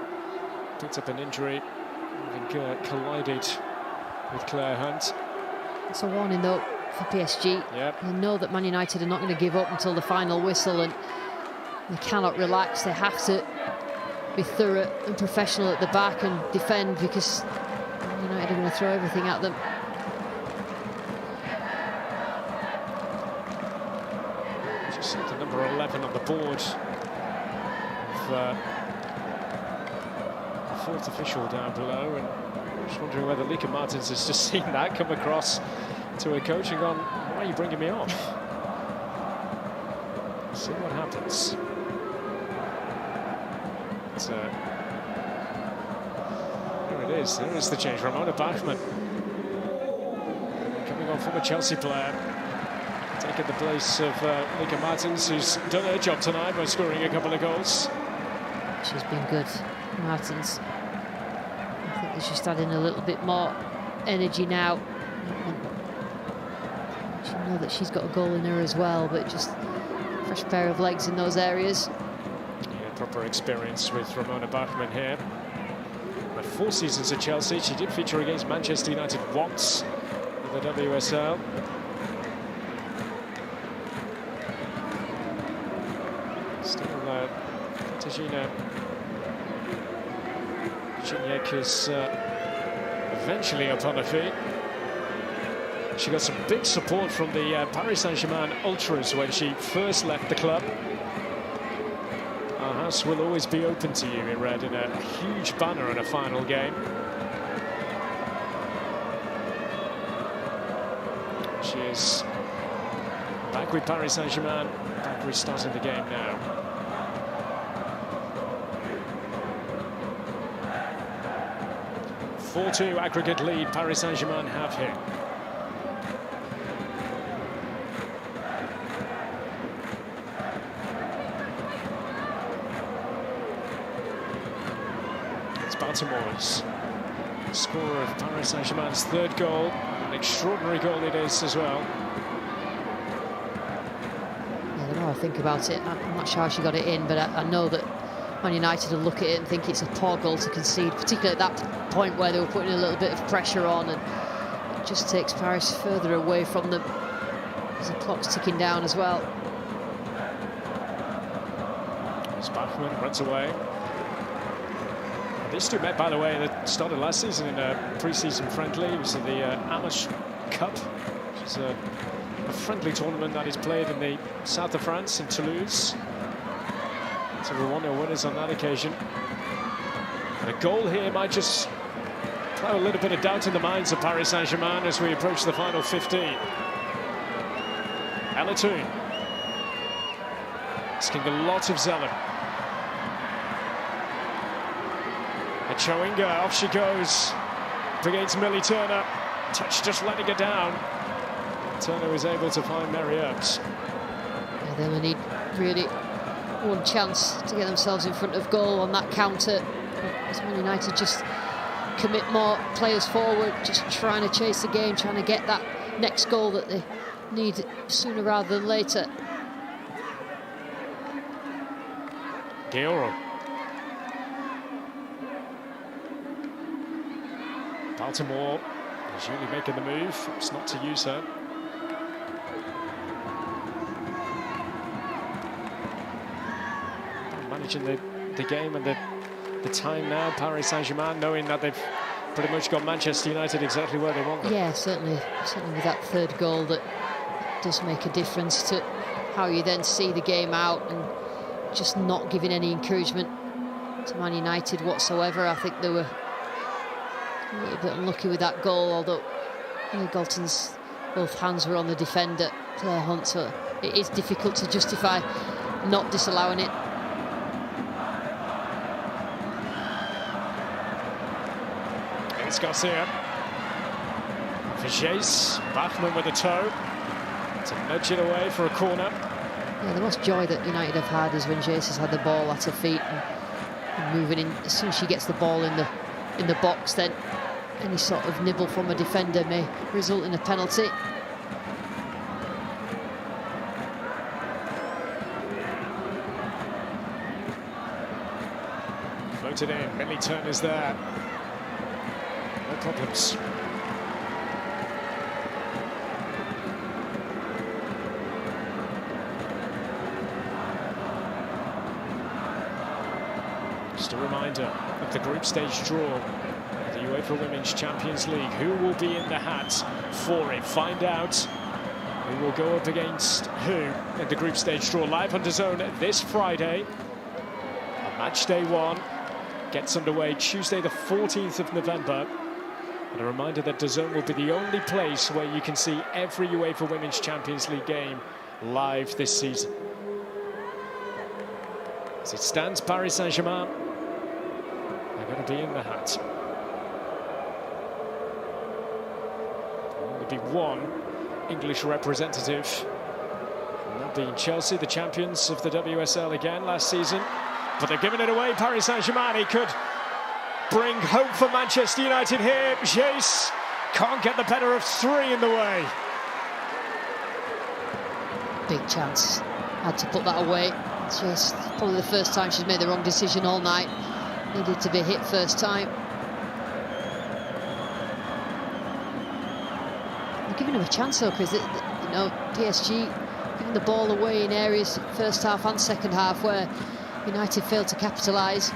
picked up an injury, having collided with Claire Hunt.
It's a warning though for PSG.
Yep.
They know that Man United are not going to give up until the final whistle, and they cannot relax. They have to be thorough and professional at the back and defend, because Man United are going to throw everything at them.
Just the number 11 on the board. The fourth official down below, and I'm just wondering whether Lika Martins has just seen that come across to her coach and gone, why are you bringing me off? See what happens. There it is. There is the change. Ramona Bachmann coming on from a Chelsea player, taking the place of Lika Martins, who's done her job tonight by scoring a couple of goals.
She's been good, Martins. I think that she's adding a little bit more energy now. She knows that she's got a goal in her as well, but just a fresh pair of legs in those areas.
Yeah, proper experience with Ramona Bachmann here. But 4 seasons at Chelsea. She did feature against Manchester United once in the WSL. Still, Katarzyna Giniek is eventually up on her feet. She got some big support from the Paris Saint-Germain ultras when she first left the club. Our house will always be open to you, in red, in a huge banner in a final game. She is back with Paris Saint-Germain, back restarting the game now. A 4-2 aggregate lead Paris Saint-Germain have here. Baltimore's scorer of Paris Saint-Germain's third goal. An extraordinary goal it is as well.
Yeah, the more I think about it, I'm not sure how she got it in, but I know that Man United will look at it and think it's a poor goal to concede, particularly at that point where they were putting a little bit of pressure on, and it just takes Paris further away from them as the clock's ticking down as well.
As Bachmann runs away. These two met, by the way, that started last season in a pre-season friendly. It was in the Amish Cup, which is a friendly tournament that is played in the south of France, in Toulouse. So we won their winners on that occasion. And a goal here might just throw a little bit of doubt in the minds of Paris Saint-Germain as we approach the final 15. Elatoun asking a lot of Zelen. And Chowinga, off she goes against Millie Turner. Touch just letting her down. Turner was able to find Mary Earps.
Yeah, they only need really one chance to get themselves in front of goal on that counter. As Man United just commit more players forward, just trying to chase the game, trying to get that next goal that they need sooner rather than later.
Guerrero. Baltimore is usually making the move. It's not to use her. Managing the game and the time now, Paris Saint-Germain, knowing that they've pretty much got Manchester United exactly where they want them.
Yeah, certainly with that third goal, that does make a difference to how you then see the game out, and just not giving any encouragement to Man United whatsoever. I think they were a little bit unlucky with that goal, although Galton's both hands were on the defender, Claire Hunt, so it is difficult to justify not disallowing it.
It's Garcia. For Jace, Bachmann with a toe to nudge it away for a corner.
Yeah, the most joy that United have had is when Jace has had the ball at her feet and moving in. As soon as she gets the ball in the box, then any sort of nibble from a defender may result in a penalty.
Floated in, Millie Turner's there. No problems. Just a reminder of the group stage draw of the UEFA Women's Champions League. Who will be in the hat for it? Find out who will go up against who in the group stage draw. Live on DAZN this Friday. Match day 1 gets underway Tuesday the 14th of November. And a reminder that DAZN will be the only place where you can see every UEFA Women's Champions League game live this season. As it stands, Paris Saint-Germain are going to be in the hat. There will only be one English representative, and that being Chelsea, the champions of the WSL again last season. But they've given it away, Paris Saint-Germain. He could bring hope for Manchester United here. Jace can't get the better of 3 in the way.
Big chance. Had to put that away. Jace, probably the first time she's made the wrong decision all night. Needed to be hit first time. They're giving him a chance though, because PSG giving the ball away in areas first half and second half where United failed to capitalise.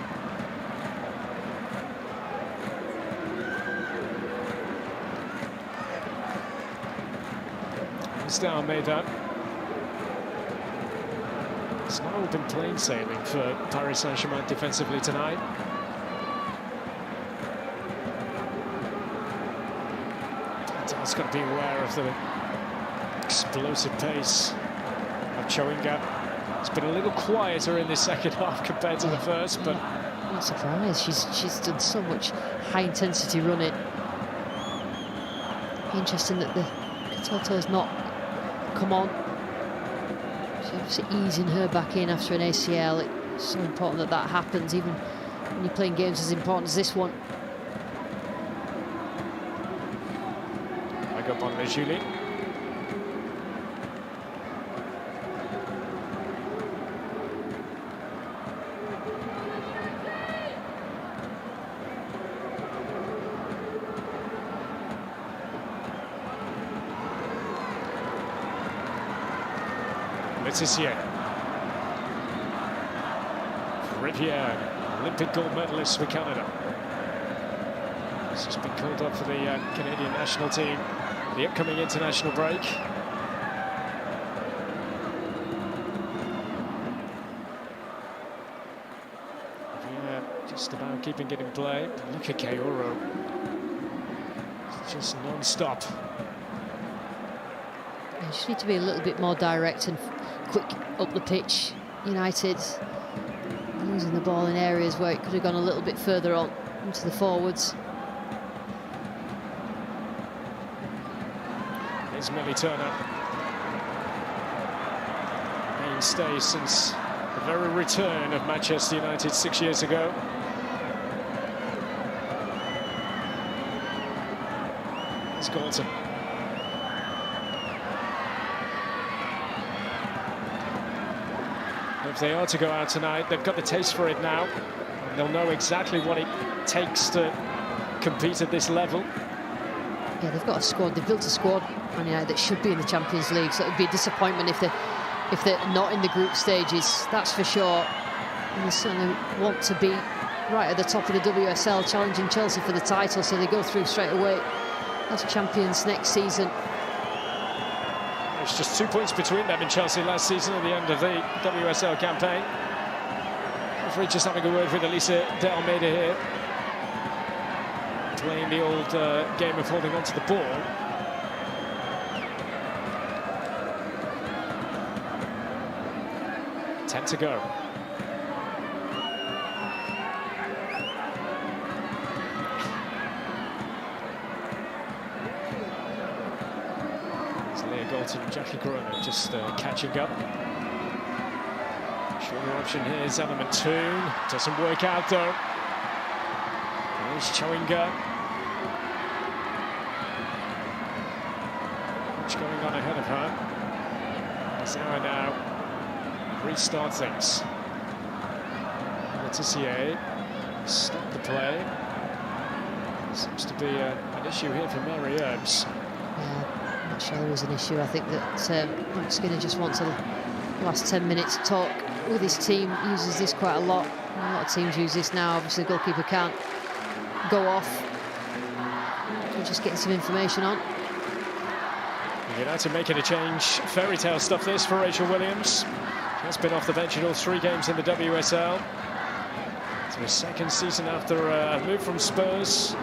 Down made that. It's not all been plain sailing for Paris Saint-Germain defensively tonight. Daz's got to be aware of the explosive pace of Chowinga. It's been a little quieter in the second half compared to the first, but
I'm not surprised. She's done so much high-intensity running. Interesting that the Katoto's not come on. She's obviously easing her back in after an ACL. It's so important that happens, even when you're playing games as important as this one.
I got on Julie. Letitia. Riviere, Olympic gold medalist for Canada. She's just been called up for the Canadian national team, the upcoming international break. Yeah, just Just about keeping it in play. Look at Kaoro. Just non-stop.
You just need to be a little bit more direct and quick up the pitch. United losing the ball in areas where it could have gone a little bit further on into the forwards.
Here's Millie Turner. Mainstay since the very return of Manchester United 6 years ago. Here's Galton. If they are to go out tonight, they've got the taste for it now. And they'll know exactly what it takes to compete at this level.
Yeah, they've got a squad. They've built a squad, Man United, that should be in the Champions League. So it would be a disappointment if they're not in the group stages. That's for sure. And they certainly want to be right at the top of the WSL, challenging Chelsea for the title. So they go through straight away as champions next season.
It's just 2 points between them and Chelsea last season at the end of the WSL campaign. Referee just having a word with Elisa De Almeida here. Playing the old game of holding onto the ball. Ten to go. Galton and Jackie Corona just catching up. Shorter option here is Element Toon. Doesn't work out though. There's Chowinga. What's going on ahead of her? Zawa now restart things. Letitia stopped the play. Seems to be an issue here for Mary Earps.
I'm not sure there was an issue. I think that Mike Skinner just wants the last 10 minutes talk with his team. Uses this quite a lot. A lot of teams use this now. Obviously, the goalkeeper can't go off. We're just getting some information on.
United making a change. Fairy tale stuff this for Rachel Williams. She has been off the bench in all 3 games in the WSL. It's her second season after a move from Spurs.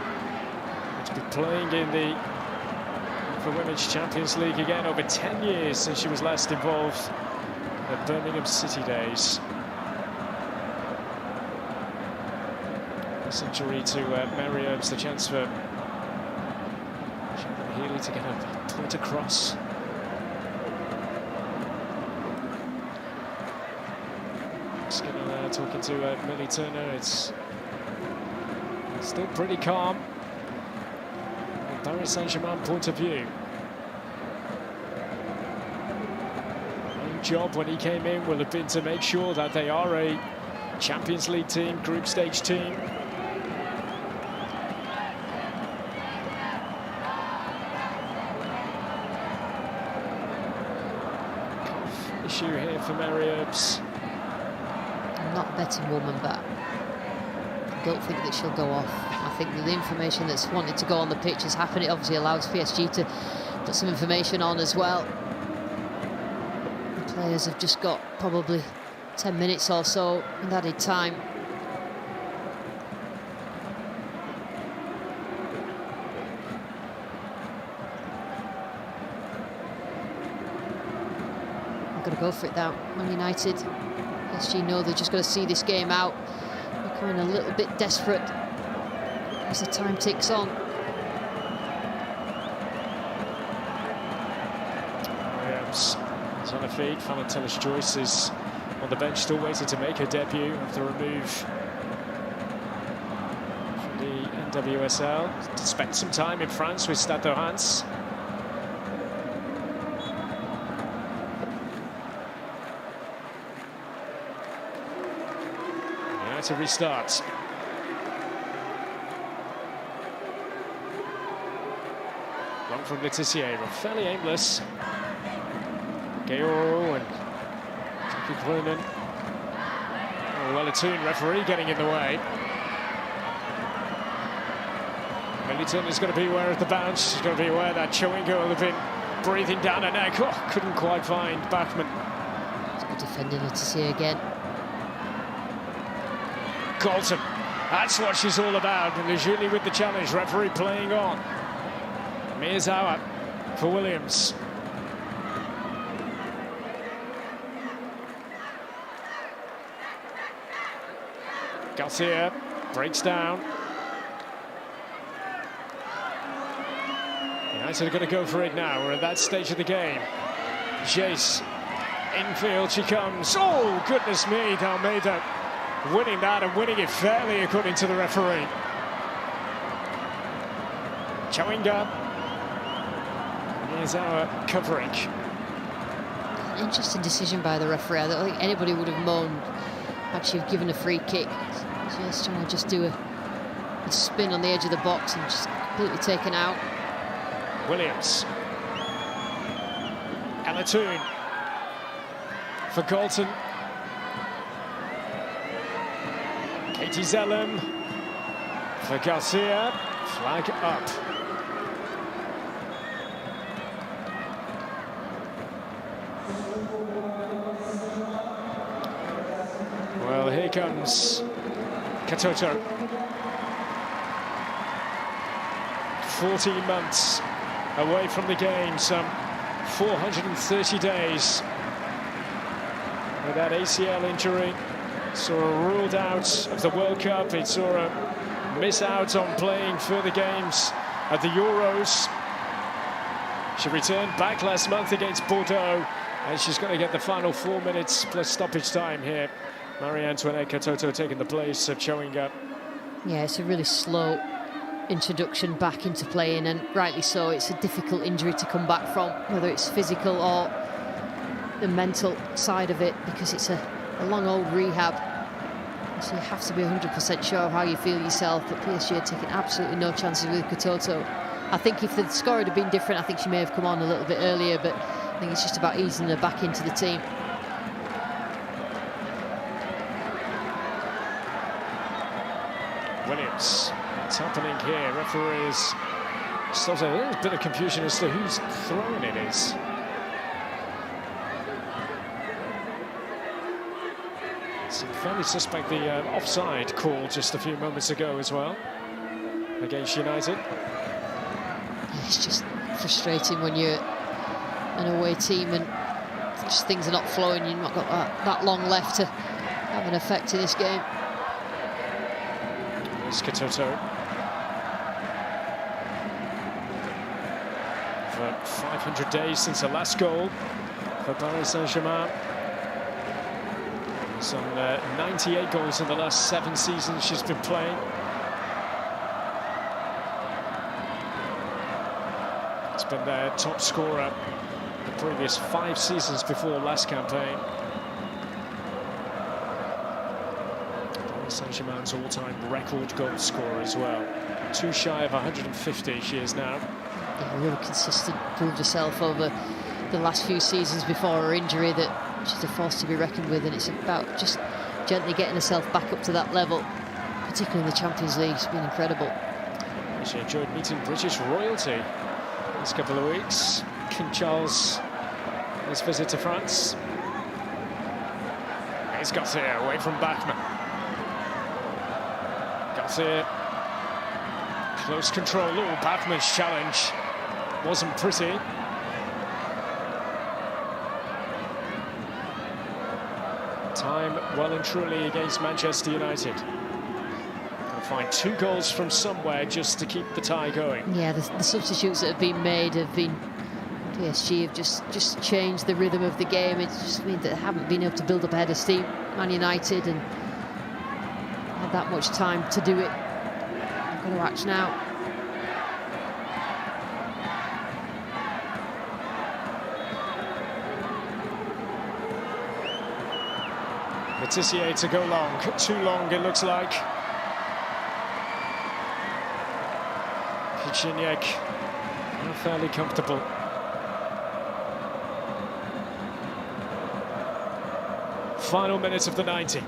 To be playing in the for Women's Champions League again. Over 10 years since she was last involved at Birmingham City days. This injury to Mary Earps, the chance for Shannon Healy to get a point across. Skinner there talking to Millie Turner. It's still pretty calm. Paris Saint-Germain point of view. Main job when he came in will have been to make sure that they are a Champions League team, group stage team. Cough issue here for Mary Earps.
I'm not a betting woman, but I don't think that she'll go off. I think that the information that's wanted to go on the pitch has happened. It obviously allows PSG to put some information on as well. The players have just got probably 10 minutes or so with added time. They're going to go for it now, Man United. PSG know they're just going to see this game out. They're becoming a little bit desperate as the time ticks on.
Williams is on her feet. Fallon Tellis-Joyce is on the bench, still waiting to make her debut after a move from the NWSL to spend some time in France with Stade de Reims. To restart. Long from Letitia, but fairly aimless. Gayo and Jackie Cronin. Oh, well attuned referee getting in the way. Millie Turner's going to be aware of the bounce. She's going to be aware that Chowinga will have been breathing down her neck. Oh, couldn't quite find Bachmann.
It's good defending Letitia again.
Galton That's what she's all about. And Julie with the challenge. Referee playing on. Miyazawa for Williams. Garcia breaks down. United are going to go for it now. We're at that stage of the game. Jace, infield she comes. Oh, goodness me, Almeida winning that and winning it fairly, according to the referee. Chawinga. Here's our coverage.
Interesting decision by the referee. I don't think anybody would have moaned had she given a free kick. Just trying to do a spin on the edge of the box and just completely taken out.
Williams. Alatoon for Galton. Katie Zellum for Garcia. Flag up. Well, here comes Katoto. 14 months away from the game, some 430 days with that ACL injury. Saw her ruled out of the World Cup. It saw her miss out on playing further games at the Euros. She returned back last month against Bordeaux, and she's going to get the final 4 minutes plus stoppage time here. Marie-Antoinette Katoto taking the place of Chawinga.
Yeah, it's a really slow introduction back into playing, and rightly so. It's a difficult injury to come back from, whether it's physical or the mental side of it, because it's a long old rehab. So you have to be 100% sure of how you feel yourself. But PSG are taking absolutely no chances with Katoto. I think if the score had been different, I think she may have come on a little bit earlier, but I think it's just about easing her back into the team.
Williams, what's happening here? Referees, still a bit of confusion as to whose throwing it is. It's fairly suspect the offside call just a few moments ago as well against United.
It's just frustrating when you're an away team and just things are not flowing. You've not got that long left to have an effect in this game.
Katoto for 500 days since her last goal for Paris Saint-Germain. Some 98 goals in the last 7 seasons she's been playing. It's been their top scorer the previous 5 seasons before last campaign. Saint-Germain's all-time record goal scorer as well. 2 shy of 150 she is now.
Yeah, really consistent, proved herself over the last few seasons before her injury that she's a force to be reckoned with, and it's about just gently getting herself back up to that level, particularly in the Champions League. It's been incredible.
She enjoyed meeting British royalty this couple of weeks. King Charles, his visit to France. He's got here away from Bachmann. Garcia, close control. Oh, Bachmann's challenge wasn't pretty. Time well and truly against Manchester United. Gonna find 2 goals from somewhere just to keep the tie going.
Yeah, the substitutes that have been made have been, PSG have just changed the rhythm of the game. It just means that they haven't been able to build up a head of steam, Man United, and had that much time to do it. I'm going to watch now.
Letitia to go long, too long it looks like. Pichinyak fairly comfortable. Final minutes of the 90.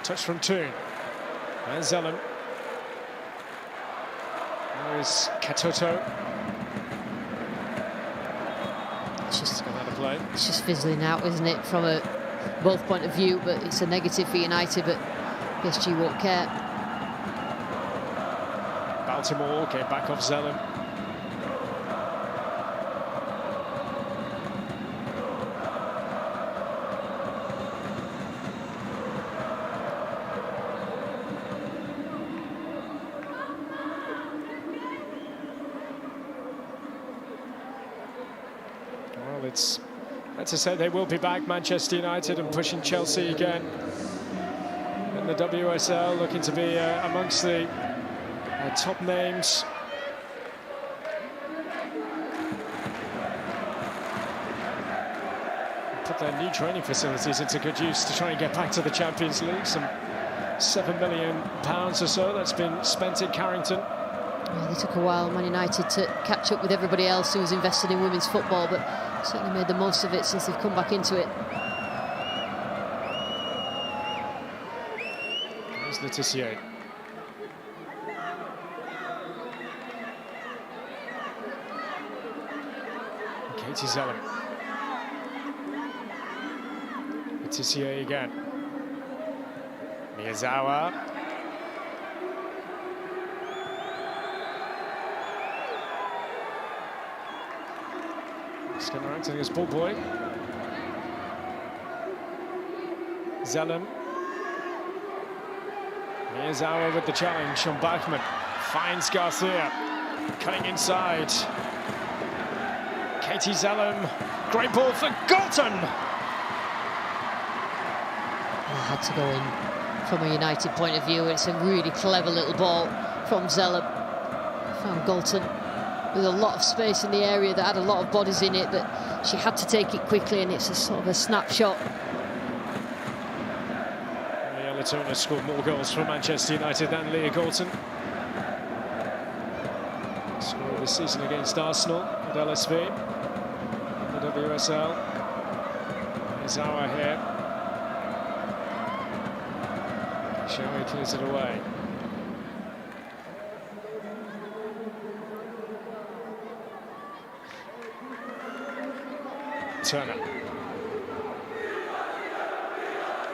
Touch from Toon. And Zellum. There is Katoto. play.
It's just fizzling out, isn't it, from a both point of view, but it's a negative for United, but PSG won't care.
Baltimore came back off Zelen. Well, it's fair to say they will be back, Manchester United, and pushing Chelsea again in the WSL, looking to be amongst the top names. Put their new training facilities into good use to try and get back to the Champions League. Some £7 million or so that's been spent in Carrington.
Well, they took a while, Man United, to catch up with everybody else who was invested in women's football, but certainly made the most of it since they've come back into it.
There's Letitia. Katie Zellem. Letitia again. Miyazawa. Skinner acting as ball boy. Zellem. Miyazawa with the challenge on Bachmann. Finds Garcia. Cutting inside. Katie Zellem. Great ball for Galton.
Had to go in from a United point of view. It's a really clever little ball from Zellem. Found Galton with a lot of space in the area that had a lot of bodies in it, but she had to take it quickly, and it's a sort of a snapshot.
Leah Turner scored more goals for Manchester United than Leah Galton. Scored this season against Arsenal at LSV, the WSL. Izawa here. Shawi clears it away. Turner.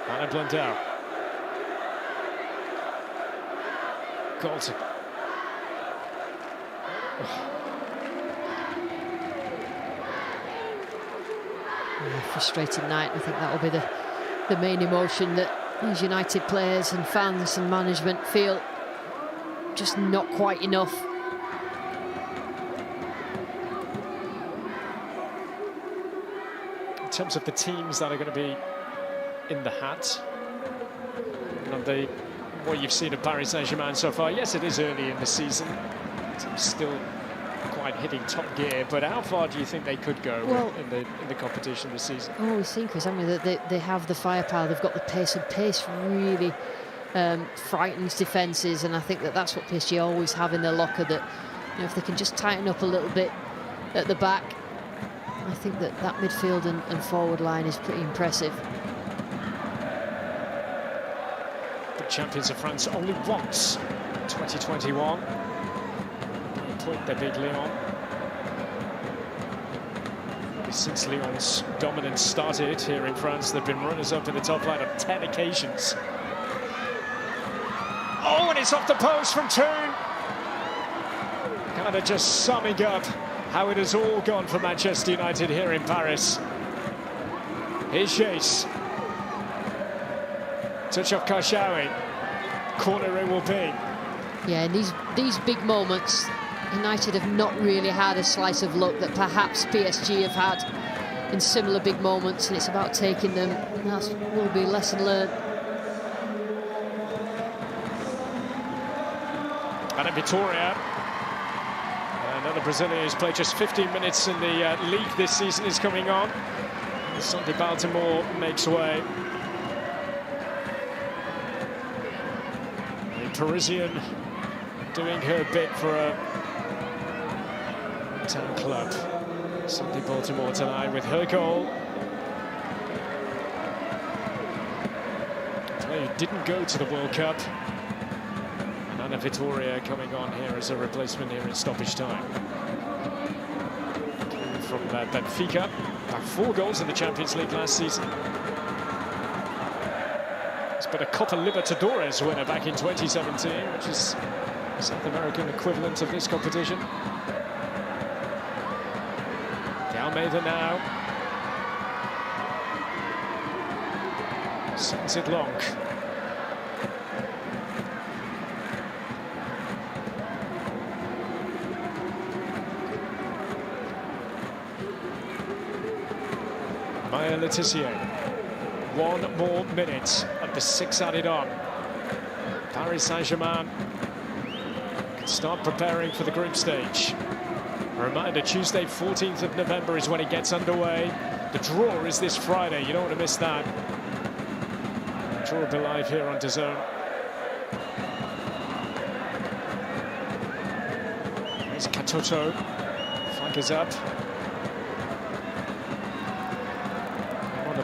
Anna Blundell. Galton.
Frustrating night. I think that will be the main emotion that these United players and fans and management feel. Just not quite enough.
In terms of the teams that are going to be in the hat, and what you've seen of Paris Saint-Germain so far, yes, it is early in the season. It's still quite hitting top gear, but how far do you think they could go in the competition this season?
Oh, we've seen, Chris, haven't we, that they have the firepower, they've got the pace, and pace really frightens defences, and I think that's what PSG always have in their locker, that if they can just tighten up a little bit at the back, I think that midfield and forward line is pretty impressive.
The champions of France only once, 2021. They beat Lyon. Since Lyon's dominance started here in France, they've been runners-up in the top flight on 10 occasions. Oh, and it's off the post from Toon. Kind of just summing up how it has all gone for Manchester United here in Paris. Here's Chase. Touch off Karshawi. Corner it will be.
Yeah, and these big moments, United have not really had a slice of luck that perhaps PSG have had in similar big moments, and it's about taking them. And that will be a lesson learned.
And Vitória, another Brazilian who's played just 15 minutes in the league this season, is coming on. Sunday Baltimore makes way. The Parisian doing her bit for a town club. Sunday Baltimore tonight with her goal. A player who didn't go to the World Cup. Anna Vitória coming on here as a replacement here in stoppage time. From Benfica, by 4 goals in the Champions League last season. He's been a Copa Libertadores winner back in 2017, which is the South American equivalent of this competition. De Almeida now. Sends it long. Letitia. 1 more minute of the 6 added on. Paris Saint-Germain can start preparing for the group stage. A reminder, Tuesday 14th of November is when it gets underway. The draw is this Friday, you don't want to miss that. The draw will be live here on Dazn. There's Katoto, flank is up.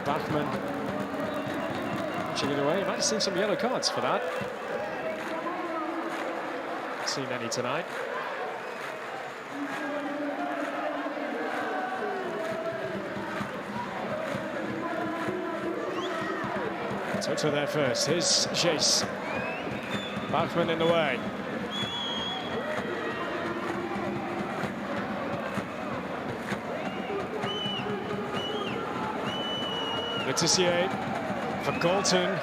Bachmann pushing it away. You might have seen some yellow cards for that. Not seen any tonight. Toto there first. Here's Chase. Bachmann in the way. Letitia for Galton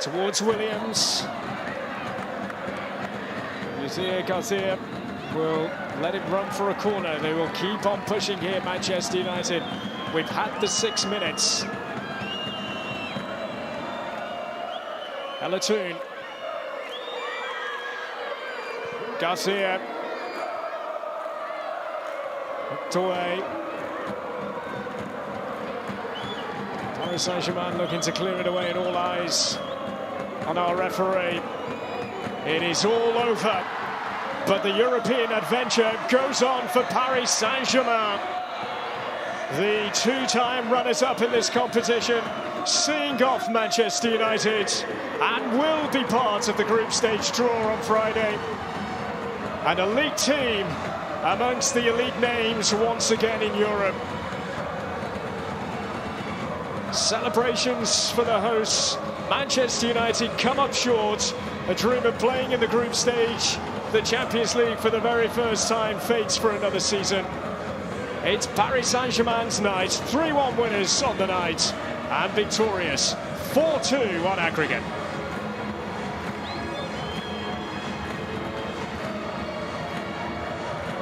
towards Williams. Garcia will let it run for a corner. They will keep on pushing here, Manchester United. We've had the 6 minutes. Elatoon. Garcia. Hooked away. Paris Saint-Germain looking to clear it away, and all eyes on our referee. It is all over, but the European adventure goes on for Paris Saint-Germain. The 2-time runners-up in this competition, seeing off Manchester United, and will be part of the group stage draw on Friday. An elite team amongst the elite names once again in Europe. Celebrations for the hosts. Manchester United come up short. A dream of playing in the group stage. The Champions League for the very first time fades for another season. It's Paris Saint-Germain's night. 3-1 winners on the night. And victorious. 4-2 on aggregate.